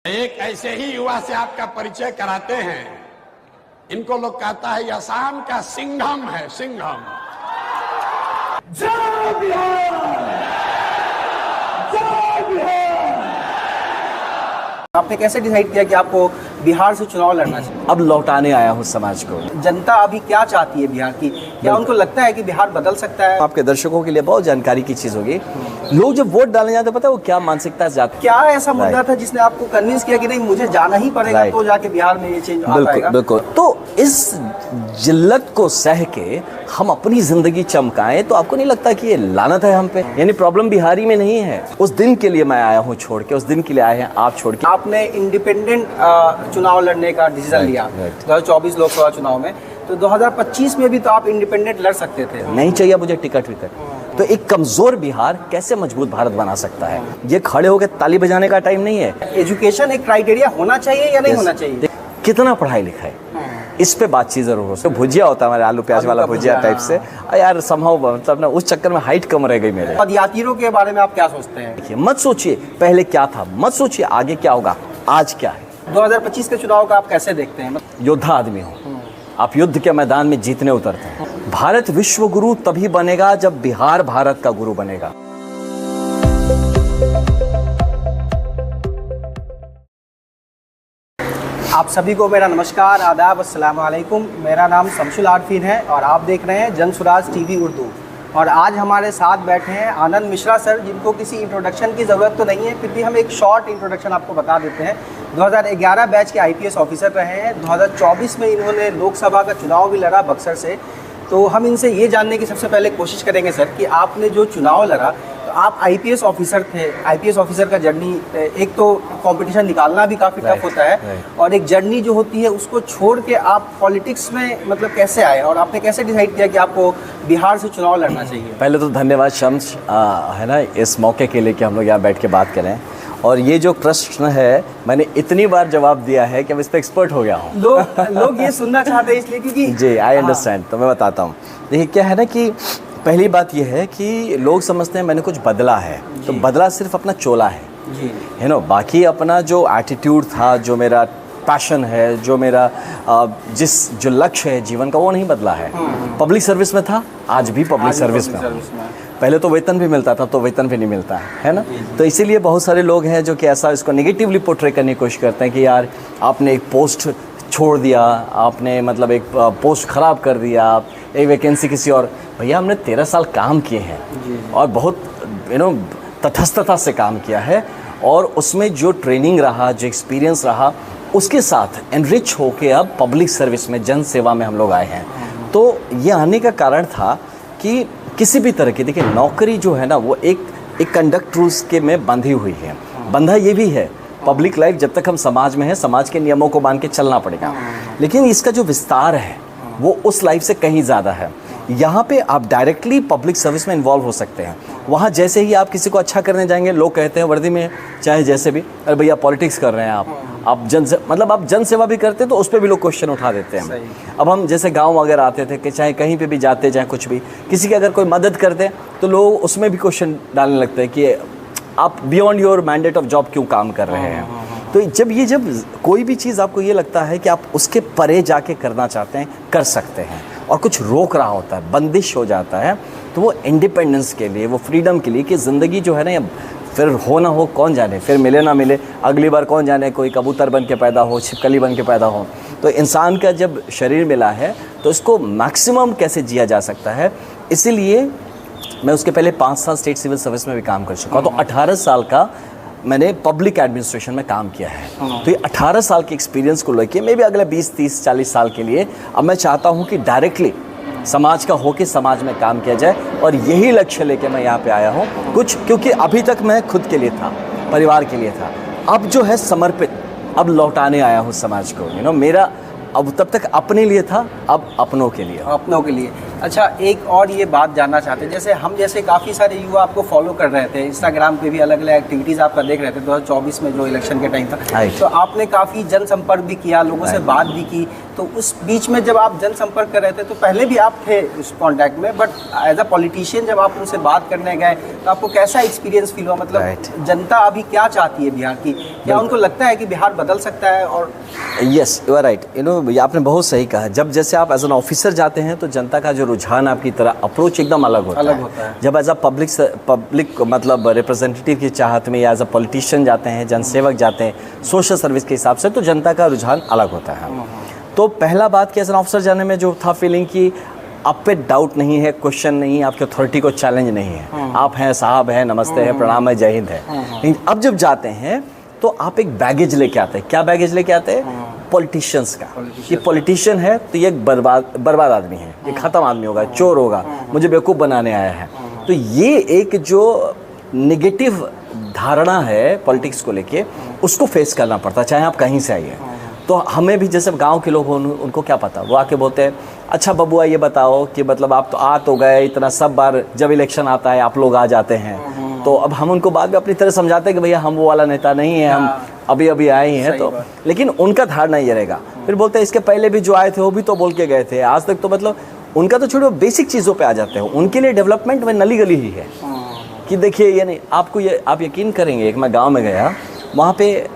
एक ऐसे ही युवा से आपका परिचय कराते हैं। इनको लोग कहता है असम का सिंघम है, सिंघम। जय बिहार, जय बिहार। आपने कैसे डिसाइड किया कि आपको बिहार से चुनाव लड़ना चाहिए? अब लौटाने आया हूँ समाज को। जनता अभी क्या चाहती है बिहार की? क्या उनको लगता है कि बिहार बदल सकता है? आपके दर्शकों के लिए बहुत जानकारी की चीज होगी। लोग जब वोट डालने जाते पता है वो क्या मानसिकता से जाते? क्या ऐसा मुद्दा था जिसने आपको कन्विंस किया कि नहीं मुझे जाना ही पड़ेगा तो जाके बिहार में ये चेंज आ पाएगा? बिल्कुल। तो इस जिल्लत को सह के हम अपनी जिंदगी चमकाएं तो आपको नहीं लगता कि ये लानत है हम पे? यानी प्रॉब्लम बिहारी में नहीं है। उस दिन के लिए मैं आया हूँ छोड़ के, उस दिन के लिए आए हैं आप छोड़ के। आपने इंडिपेंडेंट चुनाव लड़ने का डिसीजन लिया 2024 लोकसभा चुनाव में, तो 2025 में भी तो आप इंडिपेंडेंट लड़ सकते थे। नहीं चाहिए मुझे टिकट विकट। तो एक कमजोर बिहार कैसे मजबूत भारत बना सकता है? ये खड़े होकर ताली बजाने का टाइम नहीं है। एजुकेशन एक क्राइटेरिया होना चाहिए या नहीं होना चाहिए? कितना पढ़ाई लिखाई, इस पे बातचीत जरूर हो। तो भुजिया होता है हमारे आलू प्याज वाला भुजिया टाइप से यार संभव, मतलब ना उस चक्कर में हाइट कम रह गई मेरे। पदयात्रियों के बारे में आप क्या सोचते हैं? देखिए, मत सोचिए पहले क्या था, मत सोचिए आगे क्या होगा, आज क्या है। 2025 के चुनाव का आप कैसे देखते हैं? योद्धा आदमी हो आप, युद्ध के मैदान में जीतने उतरते हैं। भारत विश्व गुरु तभी बनेगा जब बिहार भारत का गुरु बनेगा। आप सभी को मेरा नमस्कार, आदाब, अस्सलाम वालेकुम। मेरा नाम शमसुल आरफीन है और आप देख रहे हैं जनसुराज टीवी उर्दू। और आज हमारे साथ बैठे हैं आनंद मिश्रा सर, जिनको किसी इंट्रोडक्शन की ज़रूरत तो नहीं है, फिर भी हम एक शॉर्ट इंट्रोडक्शन आपको बता देते हैं। 2011 बैच के आईपीएस ऑफिसर रहे हैं। 2024 में इन्होंने लोकसभा का चुनाव भी लड़ा बक्सर से। तो हम इनसे ये जानने की सबसे पहले कोशिश करेंगे सर कि आपने जो चुनाव लड़ा, तो आप आईपीएस ऑफिसर थे। आईपीएस ऑफिसर का जर्नी, एक तो कंपटीशन निकालना भी काफ़ी टफ होता है और एक जर्नी जो होती है उसको छोड़ के आप पॉलिटिक्स में मतलब कैसे आए और आपने कैसे डिसाइड किया कि आपको बिहार से चुनाव लड़ना चाहिए? पहले तो धन्यवाद शम्स, है ना, इस मौके के लिए कि हम लोग यहाँ बैठ के बात करें। और ये जो प्रश्न है मैंने इतनी बार जवाब दिया है कि अब इस पर एक्सपर्ट हो गया हूँ। लोग ये सुनना चाहते हैं इसलिए क्योंकि जी आई अंडरस्टैंड। तो मैं बताता हूँ। देखिए क्या है ना कि पहली बात यह है कि लोग समझते हैं मैंने कुछ बदला है, तो बदला सिर्फ अपना चोला है नो, बाकी अपना जो एटीट्यूड था, जो मेरा पैशन है, जो मेरा जो लक्ष्य है जीवन का, वो नहीं बदला है। पब्लिक सर्विस में था, आज भी पब्लिक सर्विस में। पहले तो वेतन भी मिलता था, तो वेतन भी नहीं मिलता है ना। तो इसीलिए बहुत सारे लोग हैं जो कि ऐसा इसको नेगेटिवली पोर्ट्रे करने की कोशिश करते हैं कि यार आपने एक पोस्ट छोड़ दिया, आपने मतलब एक पोस्ट ख़राब कर दिया, एक वैकेंसी किसी और। भैया हमने 13 साल काम किए हैं और बहुत तटस्थता से काम किया है, और उसमें जो ट्रेनिंग रहा, जो एक्सपीरियंस रहा, उसके साथ एनरिच होके अब पब्लिक सर्विस में, जन सेवा में हम लोग आए हैं। तो ये आने का कारण था कि किसी भी तरह की, देखिए नौकरी जो है ना वो एक कंडक्ट रूल्स के में बंधी हुई है। बंधा ये भी है, पब्लिक लाइफ जब तक हम समाज में हैं, समाज के नियमों को मान के चलना पड़ेगा। लेकिन इसका जो विस्तार है वो उस लाइफ से कहीं ज़्यादा है। यहाँ पे आप डायरेक्टली पब्लिक सर्विस में इन्वॉल्व हो सकते हैं। वहाँ जैसे ही आप किसी को अच्छा करने जाएंगे, लोग कहते हैं वर्दी में चाहे जैसे भी, अरे भैया पॉलिटिक्स कर रहे हैं आप आप जन सेवा भी करते हैं, तो उस पर भी लोग क्वेश्चन उठा देते हैं। अब हम जैसे गांव वगैरह आते थे कि चाहे कहीं पे भी जाते, चाहे कुछ भी, किसी की अगर कोई मदद करते तो लोग उसमें भी क्वेश्चन डालने लगते हैं कि आप beyond your mandate of job क्यों काम कर रहे हैं। तो जब कोई भी चीज़ आपको ये लगता है कि आप उसके परे जाके करना चाहते हैं, कर सकते हैं, और कुछ रोक रहा होता है, बंदिश हो जाता है, तो वो इंडिपेंडेंस के लिए, वो फ्रीडम के लिए कि ज़िंदगी जो है ना, फिर हो ना हो कौन जाने, फिर मिले ना मिले, अगली बार कौन जाने, कोई कबूतर बन के पैदा हो, छिपकली बन के पैदा हो। तो इंसान का जब शरीर मिला है तो इसको मैक्सिमम कैसे जिया जा सकता है। इसीलिए मैं उसके पहले 5 साल स्टेट सिविल सर्विस में भी काम कर चुका, तो 18 साल का मैंने पब्लिक एडमिनिस्ट्रेशन में काम किया है। तो ये 18 साल के एक्सपीरियंस को लेके मैं भी अगले 20, 30, 40 साल के लिए अब मैं चाहता हूँ कि डायरेक्टली समाज का होके समाज में काम किया जाए, और यही लक्ष्य लेके मैं यहाँ पे आया हूँ। कुछ क्योंकि अभी तक मैं खुद के लिए था, परिवार के लिए था, अब जो है समर्पित, अब लौटाने आया हूँ समाज को। मेरा अब तब तक अपने लिए था, अब अपनों के लिए। अच्छा, एक और ये बात जानना चाहते हैं, जैसे हम जैसे काफ़ी सारे युवा आपको फॉलो कर रहे थे, इंस्टाग्राम पे भी अलग अलग एक्टिविटीज़ आपका देख रहे थे 2024 में जो इलेक्शन के टाइम था, तो आपने काफ़ी जनसंपर्क भी किया, लोगों से बात भी की। तो उस बीच में जब आप जनसंपर्क कर रहे थे तो पहले भी आप थे उस कांटेक्ट में, बट एज अ पॉलिटिशियन जब आप उनसे बात करने गए तो आपको कैसा एक्सपीरियंस फील हुआ? मतलब जनता अभी क्या चाहती है बिहार की? क्या उनको लगता है कि बिहार बदल सकता है? और यस, यू आर राइट, आपने बहुत सही कहा। जब जैसे आप एज एन ऑफिसर जाते हैं तो जनता का जो रुझान आपकी तरह अप्रोच एकदम अलग होता है। जब एज अ पब्लिक मतलब रिप्रेजेंटेटिव की चाहत में या एज अ पॉलिटिशियन जाते हैं, जनसेवक जाते हैं सोशल सर्विस के हिसाब से, तो जनता का रुझान अलग होता है। तो पहला बात कि एज एन ऑफिसर जाने में जो था फीलिंग कि आप पे डाउट नहीं है, क्वेश्चन नहीं है, आपके अथॉरिटी को चैलेंज नहीं है, आप हैं, साहब हैं, नमस्ते है, प्रणाम है, जय हिंद है। लेकिन अब जब जाते हैं तो आप एक बैगेज लेके आते हैं। क्या बैगेज लेके आते हैं? पॉलिटिशियंस का। ये पॉलिटिशियन है तो ये एक बर्बाद आदमी है, ये खत्म आदमी होगा, चोर होगा, मुझे बेवकूफ़ बनाने आया है। तो ये एक जो नेगेटिव धारणा है पॉलिटिक्स को लेके, उसको फेस करना पड़ता है, चाहे आप कहीं से आइए। तो हमें भी जैसे गांव के लोग हों, उनको क्या पता, वो आके बोलते हैं अच्छा बबुआ ये बताओ कि मतलब आप तो आ तो गए, इतना सब बार जब इलेक्शन आता है आप लोग आ जाते हैं। तो अब हम उनको बाद में अपनी तरह समझाते हैं कि भैया हम वो वाला नेता नहीं है, हम अभी अभी आए ही हैं। तो लेकिन उनका धारणा ये रहेगा। फिर बोलते हैं इसके पहले भी जो आए थे वो भी तो बोल के गए थे, आज तक तो मतलब उनका तो छोड़ो, बेसिक चीज़ों पे आ जाते हैं। उनके लिए डेवलपमेंट में नली गली ही है कि देखिए ये नहीं, आपको ये आप यकीन करेंगे, एक मैं गाँव में गया, वहाँ पे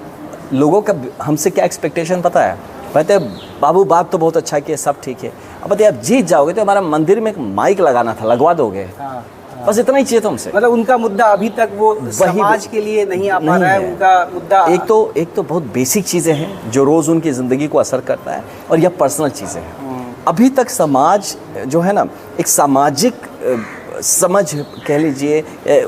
लोगों का हमसे क्या एक्सपेक्टेशन पता है? कहते बाबू बात तो बहुत अच्छा किया, सब ठीक है, अब बताइए आप जीत जाओगे तो हमारा मंदिर में एक माइक लगाना था, लगवा दोगे? बस इतना ही चाहिए था हमसे। मतलब उनका मुद्दा अभी तक वो समाज के लिए नहीं आ पा रहा है। उनका मुद्दा एक तो बहुत बेसिक चीज़ें हैं जो रोज़ उनकी ज़िंदगी को असर करता है, और यह पर्सनल चीज़ें हैं। अभी तक समाज जो है ना, एक सामाजिक समझ कह लीजिए,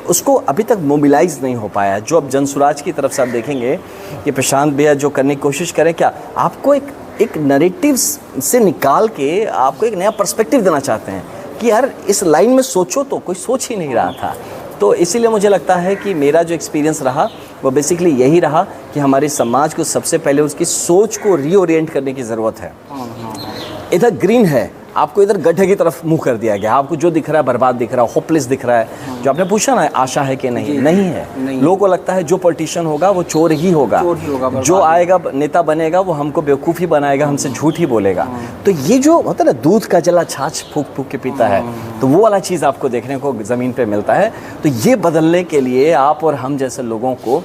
उसको अभी तक मोबिलाइज नहीं हो पाया। जो अब जनसुराज की तरफ से आप देखेंगे कि प्रशांत भैया जो करने की कोशिश करें, क्या आपको एक नैरेटिव से निकाल के आपको एक नया पर्सपेक्टिव देना चाहते हैं कि यार इस लाइन में सोचो, तो कोई सोच ही नहीं रहा था। तो इसीलिए मुझे लगता है कि मेरा जो एक्सपीरियंस रहा वो बेसिकली यही रहा कि हमारे समाज को सबसे पहले उसकी सोच को रीओरिएंट करने की ज़रूरत है। इधर ग्रीन है, आपको इधर गड्ढे की तरफ मुंह कर दिया गया, आपको जो दिख रहा है बर्बाद दिख रहा है, होपलेस दिख रहा है। जो आपने पूछा ना आशा है कि नहीं, नहीं है। लोगों को लगता है जो पॉलिटिशियन होगा वो चोर ही होगा, जो आएगा नेता बनेगा वो हमको बेवकूफ़ी बनाएगा, हमसे झूठ ही बोलेगा। तो ये जो होता है ना, दूध का जला छाछ फूक फूक के पीता है, तो वो वाला चीज़ आपको देखने को ज़मीन पर मिलता है। तो ये बदलने के लिए आप और हम जैसे लोगों को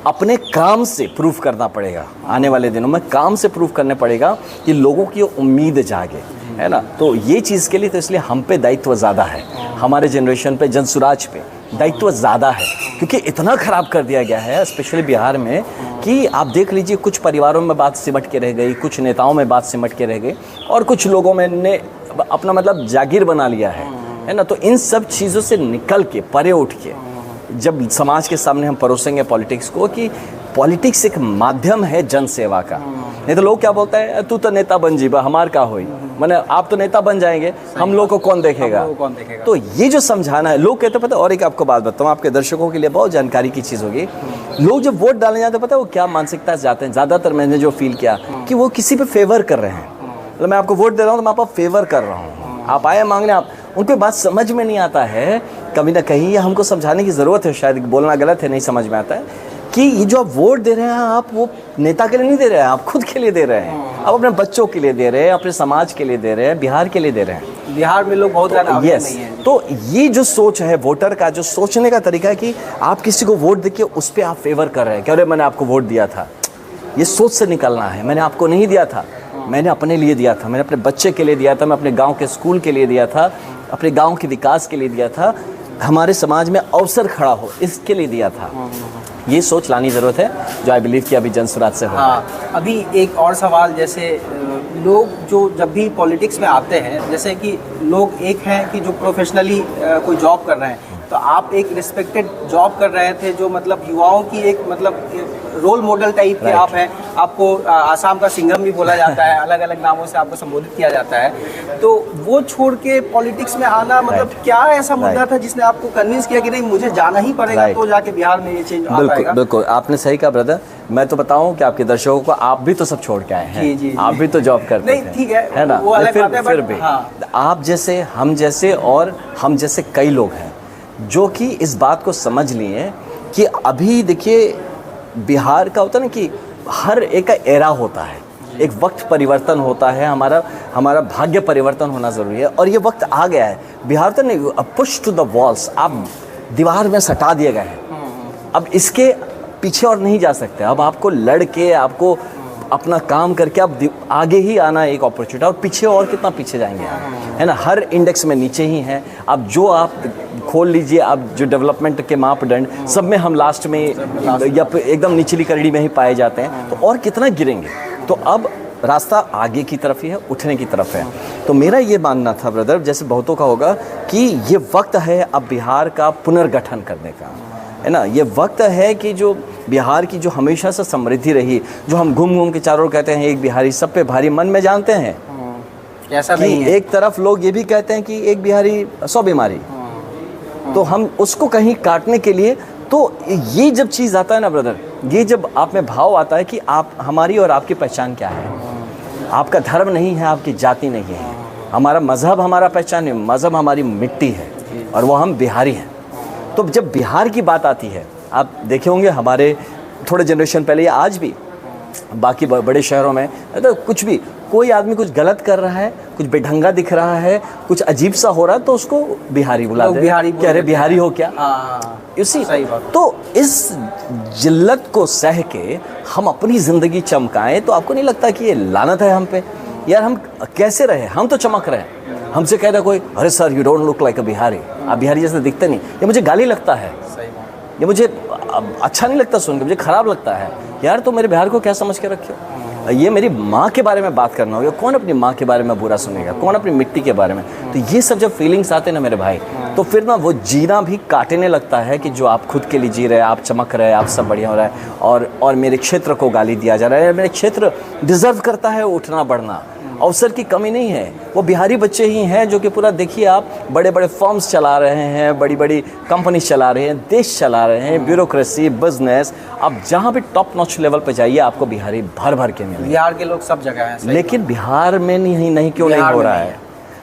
अपने काम से प्रूफ करना पड़ेगा। आने वाले दिनों में काम से प्रूफ करने पड़ेगा कि लोगों की उम्मीद जागे, है ना। तो ये चीज़ के लिए तो इसलिए हम पे दायित्व ज़्यादा है, हमारे जनरेशन पे, जनसुराज पे दायित्व ज़्यादा है, क्योंकि इतना ख़राब कर दिया गया है स्पेशली बिहार में कि आप देख लीजिए, कुछ परिवारों में बात सिमट के रह गई, कुछ नेताओं में बात सिमट के रह गई, और कुछ लोगों में ने अपना मतलब जागीर बना लिया है ना। तो इन सब चीज़ों से निकल के परे उठ के जब समाज के सामने हम परोसेंगे पॉलिटिक्स को कि पॉलिटिक्स एक माध्यम है जनसेवा का, नहीं तो लोग क्या बोलते हैं, तू तो नेता बन जीबा, हमार का होई, माने आप तो नेता बन जाएंगे, हम लोग को कौन देखेगा? तो ये जो समझाना है, लोग कहते पता। और एक आपको बात बताऊँ, आपके दर्शकों के लिए बहुत जानकारी की चीज़ होगी। लोग जब वोट डालने जाते पता है वो क्या मानसिकता से जाते हैं? ज़्यादातर मैंने जो फील किया कि वो किसी पे फेवर कर रहे हैं। मतलब मैं आपको वोट दे रहा हूँ तो मैं आपको फेवर कर रहा हूँ, आप आए मांगने, आप उनको बात समझ में नहीं आता है कभी ना कहीं। ये हमको समझाने की ज़रूरत है, शायद बोलना गलत है, नहीं समझ में आता है कि ये जो आप वोट दे रहे हैं, आप वो नेता के लिए नहीं दे रहे हैं, आप खुद के लिए दे रहे हैं, आप अपने बच्चों के लिए दे रहे हैं, अपने समाज के लिए दे रहे हैं, बिहार के लिए दे रहे हैं। बिहार में लोग बहुत ज़्यादा नहीं है। तो ये जो सोच है वोटर का, जो सोचने का तरीका है कि आप किसी को वोट दे के उस पर आप फेवर कर रहे हैं कि अरे मैंने आपको वोट दिया था, ये सोच से निकलना है। मैंने आपको नहीं दिया था, मैंने अपने लिए दिया था, मैंने अपने बच्चे के लिए दिया था, मैं अपने गाँव के स्कूल के लिए दिया था, अपने गांव के विकास के लिए दिया था, हमारे समाज में अवसर खड़ा हो इसके लिए दिया था। ये सोच लानी ज़रूरत है, जो आई बिलीव कि अभी जनसुराज से हो। हाँ, अभी एक और सवाल, जैसे लोग जो जब भी पॉलिटिक्स में आते हैं, जैसे कि लोग एक हैं कि जो प्रोफेशनली कोई जॉब कर रहे हैं, तो आप एक रिस्पेक्टेड जॉब कर रहे थे, जो मतलब युवाओं की एक मतलब रोल मॉडल टाइप के आप हैं। आपको आसाम का सिंघम भी बोला जाता है, अलग अलग नामों से आपको संबोधित किया जाता है। तो वो छोड़ के पॉलिटिक्स में आना, मतलब क्या ऐसा मुद्दा था जिसने आपको कन्विंस किया कि नहीं मुझे जाना ही पड़ेगा, तो जाके बिहार में ये चेंज आ पाएगा? बिल्कुल, आपने सही कहा ब्रदर। मैं तो बताऊं कि आपके दर्शकों को, आप भी तो सब छोड़ के आए हैं, जी। आप भी तो जॉब करते थे, ठीक है ना। वो अलग बात है, फिर भी आप जैसे, हम जैसे और हम जैसे कई लोग हैं जो कि इस बात को समझ लिए कि अभी देखिए बिहार का होता है ना कि हर एक का एरा होता है, एक वक्त परिवर्तन होता है, हमारा भाग्य परिवर्तन होना ज़रूरी है और ये वक्त आ गया है। बिहार तो नहीं, पुश टू द वॉल्स, आप दीवार में सटा दिए गए हैं, अब इसके पीछे और नहीं जा सकते। अब आपको लड़ के, आपको अपना काम करके अब आगे ही आना एक अपॉर्चुनिटी, और पीछे और कितना पीछे जाएंगे आप, है ना। हर इंडेक्स में नीचे ही हैं। अब जो आप खोल लीजिए, अब जो डेवलपमेंट के मापदंड, सब में हम लास्ट में या एकदम निचली कड़ी में ही पाए जाते हैं, तो और कितना गिरेंगे। तो अब रास्ता आगे की तरफ ही है, उठने की तरफ है। तो मेरा ये मानना था ब्रदर, जैसे बहुतों का होगा, कि ये वक्त है अब बिहार का पुनर्गठन करने का, है ना। ये वक्त है कि जो बिहार की जो हमेशा से समृद्धि रही, जो हम घूम घूम के चारों ओर कहते हैं एक बिहारी सब पे भारी, मन में जानते हैं ऐसा कि नहीं है। एक तरफ लोग ये भी कहते हैं कि एक बिहारी 100 बीमारी, तो हम उसको कहीं काटने के लिए, तो ये जब चीज़ आता है ना ब्रदर, ये जब आप में भाव आता है कि आप, हमारी और आपकी पहचान क्या है। आपका धर्म नहीं है, आपकी जाति नहीं है, हमारा मज़हब हमारा पहचान है, मज़हब हमारी मिट्टी है और वो हम बिहारी हैं। तो जब बिहार की बात आती है, आप देखे होंगे हमारे थोड़े जनरेशन पहले या आज भी बाकी बड़े शहरों में, तो कुछ भी, कोई आदमी कुछ गलत कर रहा है, कुछ बेढंगा दिख रहा है, कुछ अजीब सा हो रहा है, तो उसको बिहारी बुला दे, क्या रे बिहारी हो क्या। इसी तो इस जिल्लत को सह के हम अपनी ज़िंदगी चमकाएं, तो आपको नहीं लगता कि ये लानत है हम पे? यार हम कैसे रहे, हम तो चमक रहे हैं। हमसे कह रहा कोई, अरे sir you don't look like अ बिहारी, आप बिहारी जैसे दिखते नहीं, ये मुझे गाली लगता है, ये मुझे अच्छा नहीं लगता सुन के, मुझे ख़राब लगता है। यार तो मेरे बिहार को क्या समझ के रखे हो? ये मेरी माँ के बारे में बात करना होगा, कौन अपनी माँ के बारे में बुरा सुनेगा, कौन अपनी मिट्टी के बारे में। तो ये सब जब फीलिंग्स आते हैं ना मेरे भाई, तो फिर ना वो जीना भी काटने लगता है कि जो आप खुद के लिए जी रहे हैं, आप चमक रहे हैं, आप सब बढ़िया हो रहा है, और मेरे क्षेत्र को गाली दिया जा रहा है। मेरे क्षेत्र डिज़र्व करता है उठना बढ़ना, अवसर की कमी नहीं है। वो बिहारी बच्चे ही हैं जो कि पूरा, देखिए आप, बड़े बड़े फर्म्स चला रहे हैं, बड़ी बड़ी कंपनी चला रहे हैं, देश चला रहे हैं, ब्यूरोक्रेसी, बिजनेस। अब जहाँ भी टॉप नॉच लेवल पे जाइए, आपको बिहारी भर भर के मिलेंगे। बिहार के लोग सब जगह हैं, लेकिन बिहार में नहीं क्यों नहीं हो रहा है?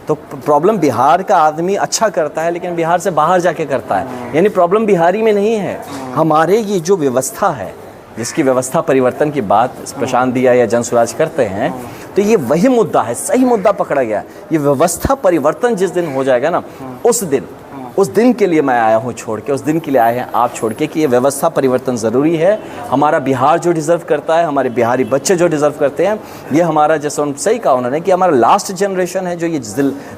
तो प्रॉब्लम बिहार का आदमी अच्छा करता है, लेकिन बिहार से बाहर जाके करता है। यानी प्रॉब्लम बिहारी में नहीं है, हमारे ये जो व्यवस्था है, जिसकी व्यवस्था परिवर्तन की बात प्रशांत दिया या जनसुराज करते हैं, तो ये वही मुद्दा है, सही मुद्दा पकड़ा गया। ये व्यवस्था परिवर्तन जिस दिन हो जाएगा ना, उस दिन के लिए मैं आया हूँ छोड़ के, उस दिन के लिए आए हैं आप छोड़ के, कि ये व्यवस्था परिवर्तन ज़रूरी है। हमारा बिहार जो डिज़र्व करता है, हमारे बिहारी बच्चे जो डिज़र्व करते हैं, ये हमारा, जैसे उन सही कहा उन्होंने, कि हमारा लास्ट जनरेशन है जो ये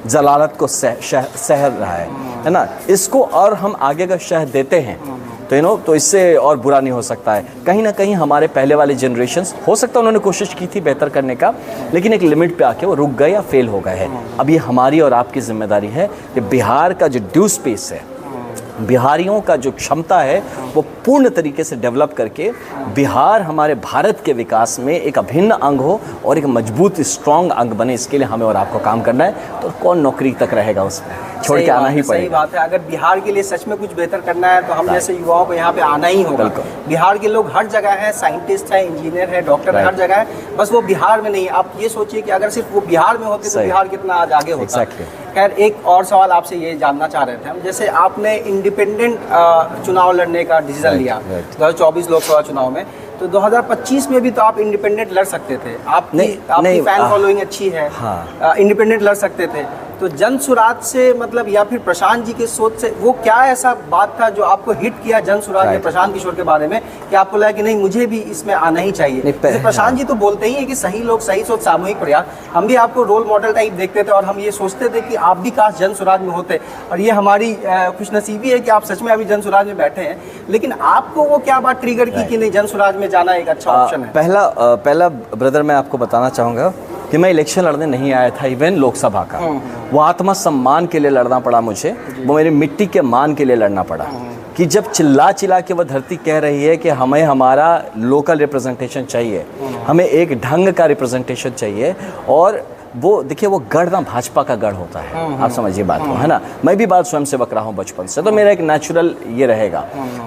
जलालत को सह रहा है ना। इसको और हम आगे का शह देते हैं तो तो इससे और बुरा नहीं हो सकता है। कहीं ना कहीं हमारे पहले वाले जनरेशन्स, हो सकता है उन्होंने कोशिश की थी बेहतर करने का, लेकिन एक लिमिट पे आके वो रुक गए या फेल हो गए हैं। अब ये हमारी और आपकी जिम्मेदारी है कि बिहार का जो ड्यू स्पेस है, बिहारियों का जो क्षमता है, वो पूर्ण तरीके से डेवलप करके बिहार हमारे भारत के विकास में एक अभिन्न अंग हो और एक मजबूत स्ट्रॉन्ग अंग बने। इसके लिए हमें और आपको काम करना है। तो कौन नौकरी तक रहेगा, उसमें छोड़ के आना ही पड़ेगा। सही बात है। अगर बिहार के लिए सच में कुछ बेहतर करना है, तो हम जैसे युवाओं को यहाँ पे आना ही होगा। बिहार के लोग हर जगह हैं, साइंटिस्ट हैं, इंजीनियर है, डॉक्टर है, हर जगह है, बस वो बिहार में नहीं। आप ये सोचिए कि अगर सिर्फ वो बिहार में होते तो बिहार कितना आज आगे होता। खैर, एक और सवाल आपसे ये जानना चाह रहे थे हम, जैसे आपने इंडिपेंडेंट चुनाव लड़ने का डिसीजन लिया 2024 लोकसभा चुनाव में, तो 2025 में भी तो आप इंडिपेंडेंट लड़ सकते थे। आपकी फैन फॉलोइंग अच्छी है, इंडिपेंडेंट लड़ सकते थे। तो जनसुराज से मतलब, या फिर प्रशांत जी के सोच से, वो क्या ऐसा बात था जो आपको हिट किया जनसुराज या प्रशांत किशोर के बारे में, कि आपको लगा कि नहीं, मुझे भी इसमें आना ही चाहिए? प्रशांत जी तो बोलते ही है कि सही लोग, सही सोच, सामूहिक प्रयास। हम भी आपको रोल मॉडल टाइप देखते थे और हम ये सोचते थे कि आप भी काश जनसुराज में होते, और ये हमारी खुशनसीबी है कि आप सच में अभी जनसुराज में बैठे हैं। लेकिन आपको वो क्या बात ट्रिगर की कि नहीं, जनसुराज में जाना एक अच्छा ऑप्शन है? पहला ब्रदर, मैं आपको बताना चाहूँगा कि मैं इलेक्शन लड़ने नहीं आया था, इवन लोकसभा का। वो आत्मसम्मान के लिए लड़ना पड़ा मुझे, वो मेरी मिट्टी के मान के लिए लड़ना पड़ा। कि जब चिल्ला के वो धरती कह रही है कि हमें हमारा लोकल रिप्रेजेंटेशन चाहिए, हमें एक ढंग का रिप्रेजेंटेशन चाहिए, और वो देखिए, वो गढ़ ना भाजपा का गढ़ होता है, आप समझिए बात को, है ना। मैं भी बात स्वयं सेवक रहा हूँ बचपन से, तो मेरा एक नेचुरल ये रहेगा।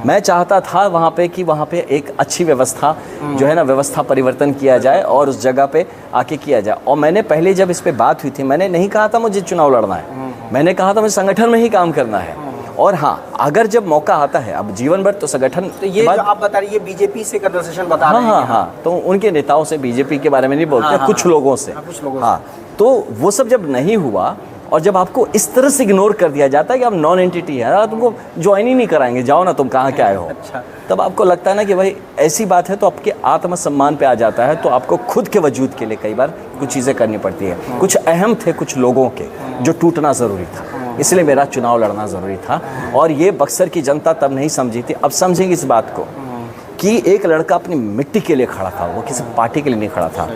मैं चाहता था वहाँ पे कि वहाँ पे एक अच्छी व्यवस्था जो है ना, व्यवस्था परिवर्तन किया जाए और उस जगह पे आके किया जाए। और मैंने पहले जब इस पे बात हुई थी, मैंने नहीं कहा था मुझे चुनाव लड़ना है, मैंने कहा था मुझे संगठन में ही काम करना है। और हाँ, अगर जब मौका आता है, अब जीवन भर तो संगठन तो ये जो आप बता रही है बीजेपी से कन्वर्सेशन बता हाँ रहे हैं। हाँ हाँ, तो उनके नेताओं से, बीजेपी के बारे में नहीं बोलते, हाँ, कुछ हाँ, लोगों से, कुछ लोगों हाँ, तो वो सब जब नहीं हुआ और जब आपको इस तरह से इग्नोर कर दिया जाता है कि आप नॉन एंटिटी है, तुमको ज्वाइन ही नहीं कराएंगे, जाओ ना, तुम कहाँ के आए हो। अच्छा। तब आपको लगता है ना कि भाई ऐसी बात है, तो आपके आत्मसम्मान पे आ जाता है, तो आपको खुद के वजूद के लिए कई बार कुछ चीज़ें करनी पड़ती है। कुछ अहम थे कुछ लोगों के, जो टूटना ज़रूरी था, इसलिए मेरा चुनाव लड़ना ज़रूरी था। और ये बक्सर की जनता तब नहीं समझी थी, अब समझेंगी इस बात को कि एक लड़का अपनी मिट्टी के लिए खड़ा था, वो किसी पार्टी के लिए नहीं खड़ा था।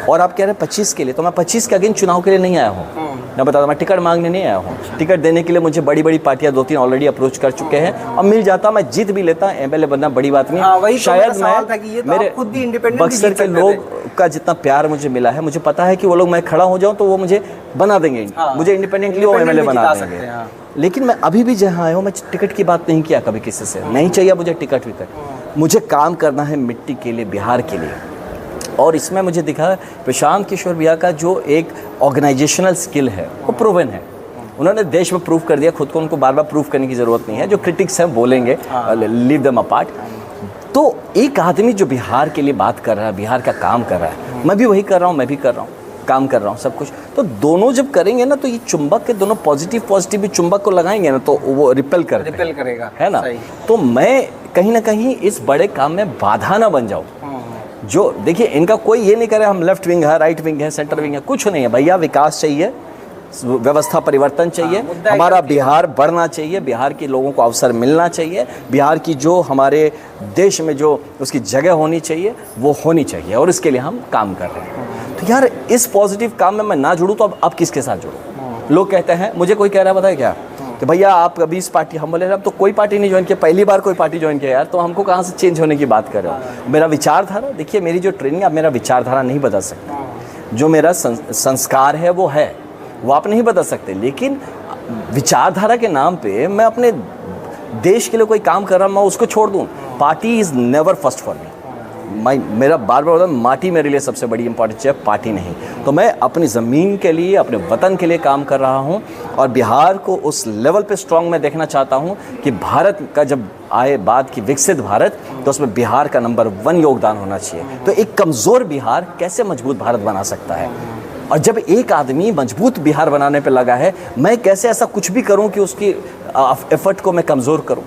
और आप कह रहे हैं 25 के लिए, तो मैं 25 के अगेन चुनाव के लिए नहीं आया हूँ। मैं बता, मैं टिकट मांगने नहीं आया हूँ। टिकट देने के लिए मुझे बड़ी बड़ी पार्टियां 2-3 ऑलरेडी अप्रोच कर चुके हैं, और मिल जाता, मैं जीत भी लेता, एमएलए बनना बड़ी बात नहीं। हाँ, वही तो शायद मेरा सवाल था कि ये तो मेरे आप खुद भी इंडिपेंडेंट बक्सर भी जीत के सकते लोग का जितना प्यार मुझे मिला है, मुझे पता है कि वो लोग, मैं खड़ा हो जाऊँ तो वो मुझे बना देंगे, मुझे इंडिपेंडेंटली वो एमएलए बना देंगे। लेकिन मैं अभी भी जहाँ आया हूँ, मैं टिकट की बात नहीं किया कभी किसी से, नहीं चाहिए मुझे टिकट विकट, मुझे काम करना है मिट्टी के लिए, बिहार के लिए। और इसमें मुझे दिखा प्रशांत किशोर भैया का जो एक ऑर्गेनाइजेशनल स्किल है वो प्रूवन है। उन्होंने देश में प्रूव कर दिया खुद को, उनको बार बार प्रूव करने की ज़रूरत नहीं है। जो क्रिटिक्स हैं बोलेंगे, लीव देम अपार्ट। तो एक आदमी जो बिहार के लिए बात कर रहा है, बिहार का काम कर रहा है, मैं भी वही कर रहा हूँ, मैं भी कर रहा हूँ, काम कर रहा हूँ, सब कुछ। तो दोनों जब करेंगे ना, तो ये चुंबक के दोनों पॉजिटिव भी चुंबक को लगाएंगे ना, तो वो रिपेल करेगा, है ना। तो मैं कहीं ना कहीं इस बड़े काम में बाधा ना बन जाऊँ। जो देखिए, इनका कोई ये नहीं करे हम लेफ्ट विंग है, राइट विंग है, सेंटर विंग है, कुछ नहीं है भैया। विकास चाहिए, व्यवस्था परिवर्तन चाहिए, हमारा बिहार बढ़ना चाहिए, बिहार के लोगों को अवसर मिलना चाहिए, बिहार की जो हमारे देश में जो उसकी जगह होनी चाहिए वो होनी चाहिए, और इसके लिए हम काम कर रहे हैं। तो यार, इस पॉजिटिव काम में मैं ना जुड़ूँ तो अब किसके साथ जुड़ूँ? लोग कहते हैं, मुझे कोई कह रहा है पता है क्या, कि भैया आप अभी इस पार्टी, हम बोले अब तो कोई पार्टी नहीं ज्वाइन किया, पहली बार कोई पार्टी ज्वाइन किया यार, तो हमको कहाँ से चेंज होने की बात कर रहे हो? मेरा विचारधारा देखिए, मेरी जो ट्रेनिंग, आप मेरा विचारधारा नहीं बदल सकते, जो मेरा संस्कार है वो आप नहीं बदल सकते। लेकिन विचारधारा के नाम पे मैं अपने देश के लिए कोई काम कर रहा हूँ, मैं उसको छोड़ दूँ? Party is never first for me. मेरा बार बार होता है, माटी मेरे लिए सबसे बड़ी इंपॉर्टेंस है, पार्टी नहीं। तो मैं अपनी ज़मीन के लिए, अपने वतन के लिए काम कर रहा हूँ, और बिहार को उस लेवल पे स्ट्रांग मैं देखना चाहता हूँ कि भारत का जब आए बात की विकसित भारत, तो उसमें बिहार का नंबर 1 योगदान होना चाहिए। तो एक कमज़ोर बिहार कैसे मजबूत भारत बना सकता है? और जब एक आदमी मजबूत बिहार बनाने पे लगा है, मैं कैसे ऐसा कुछ भी करूं कि उसकी एफर्ट को मैं कमज़ोर करूं?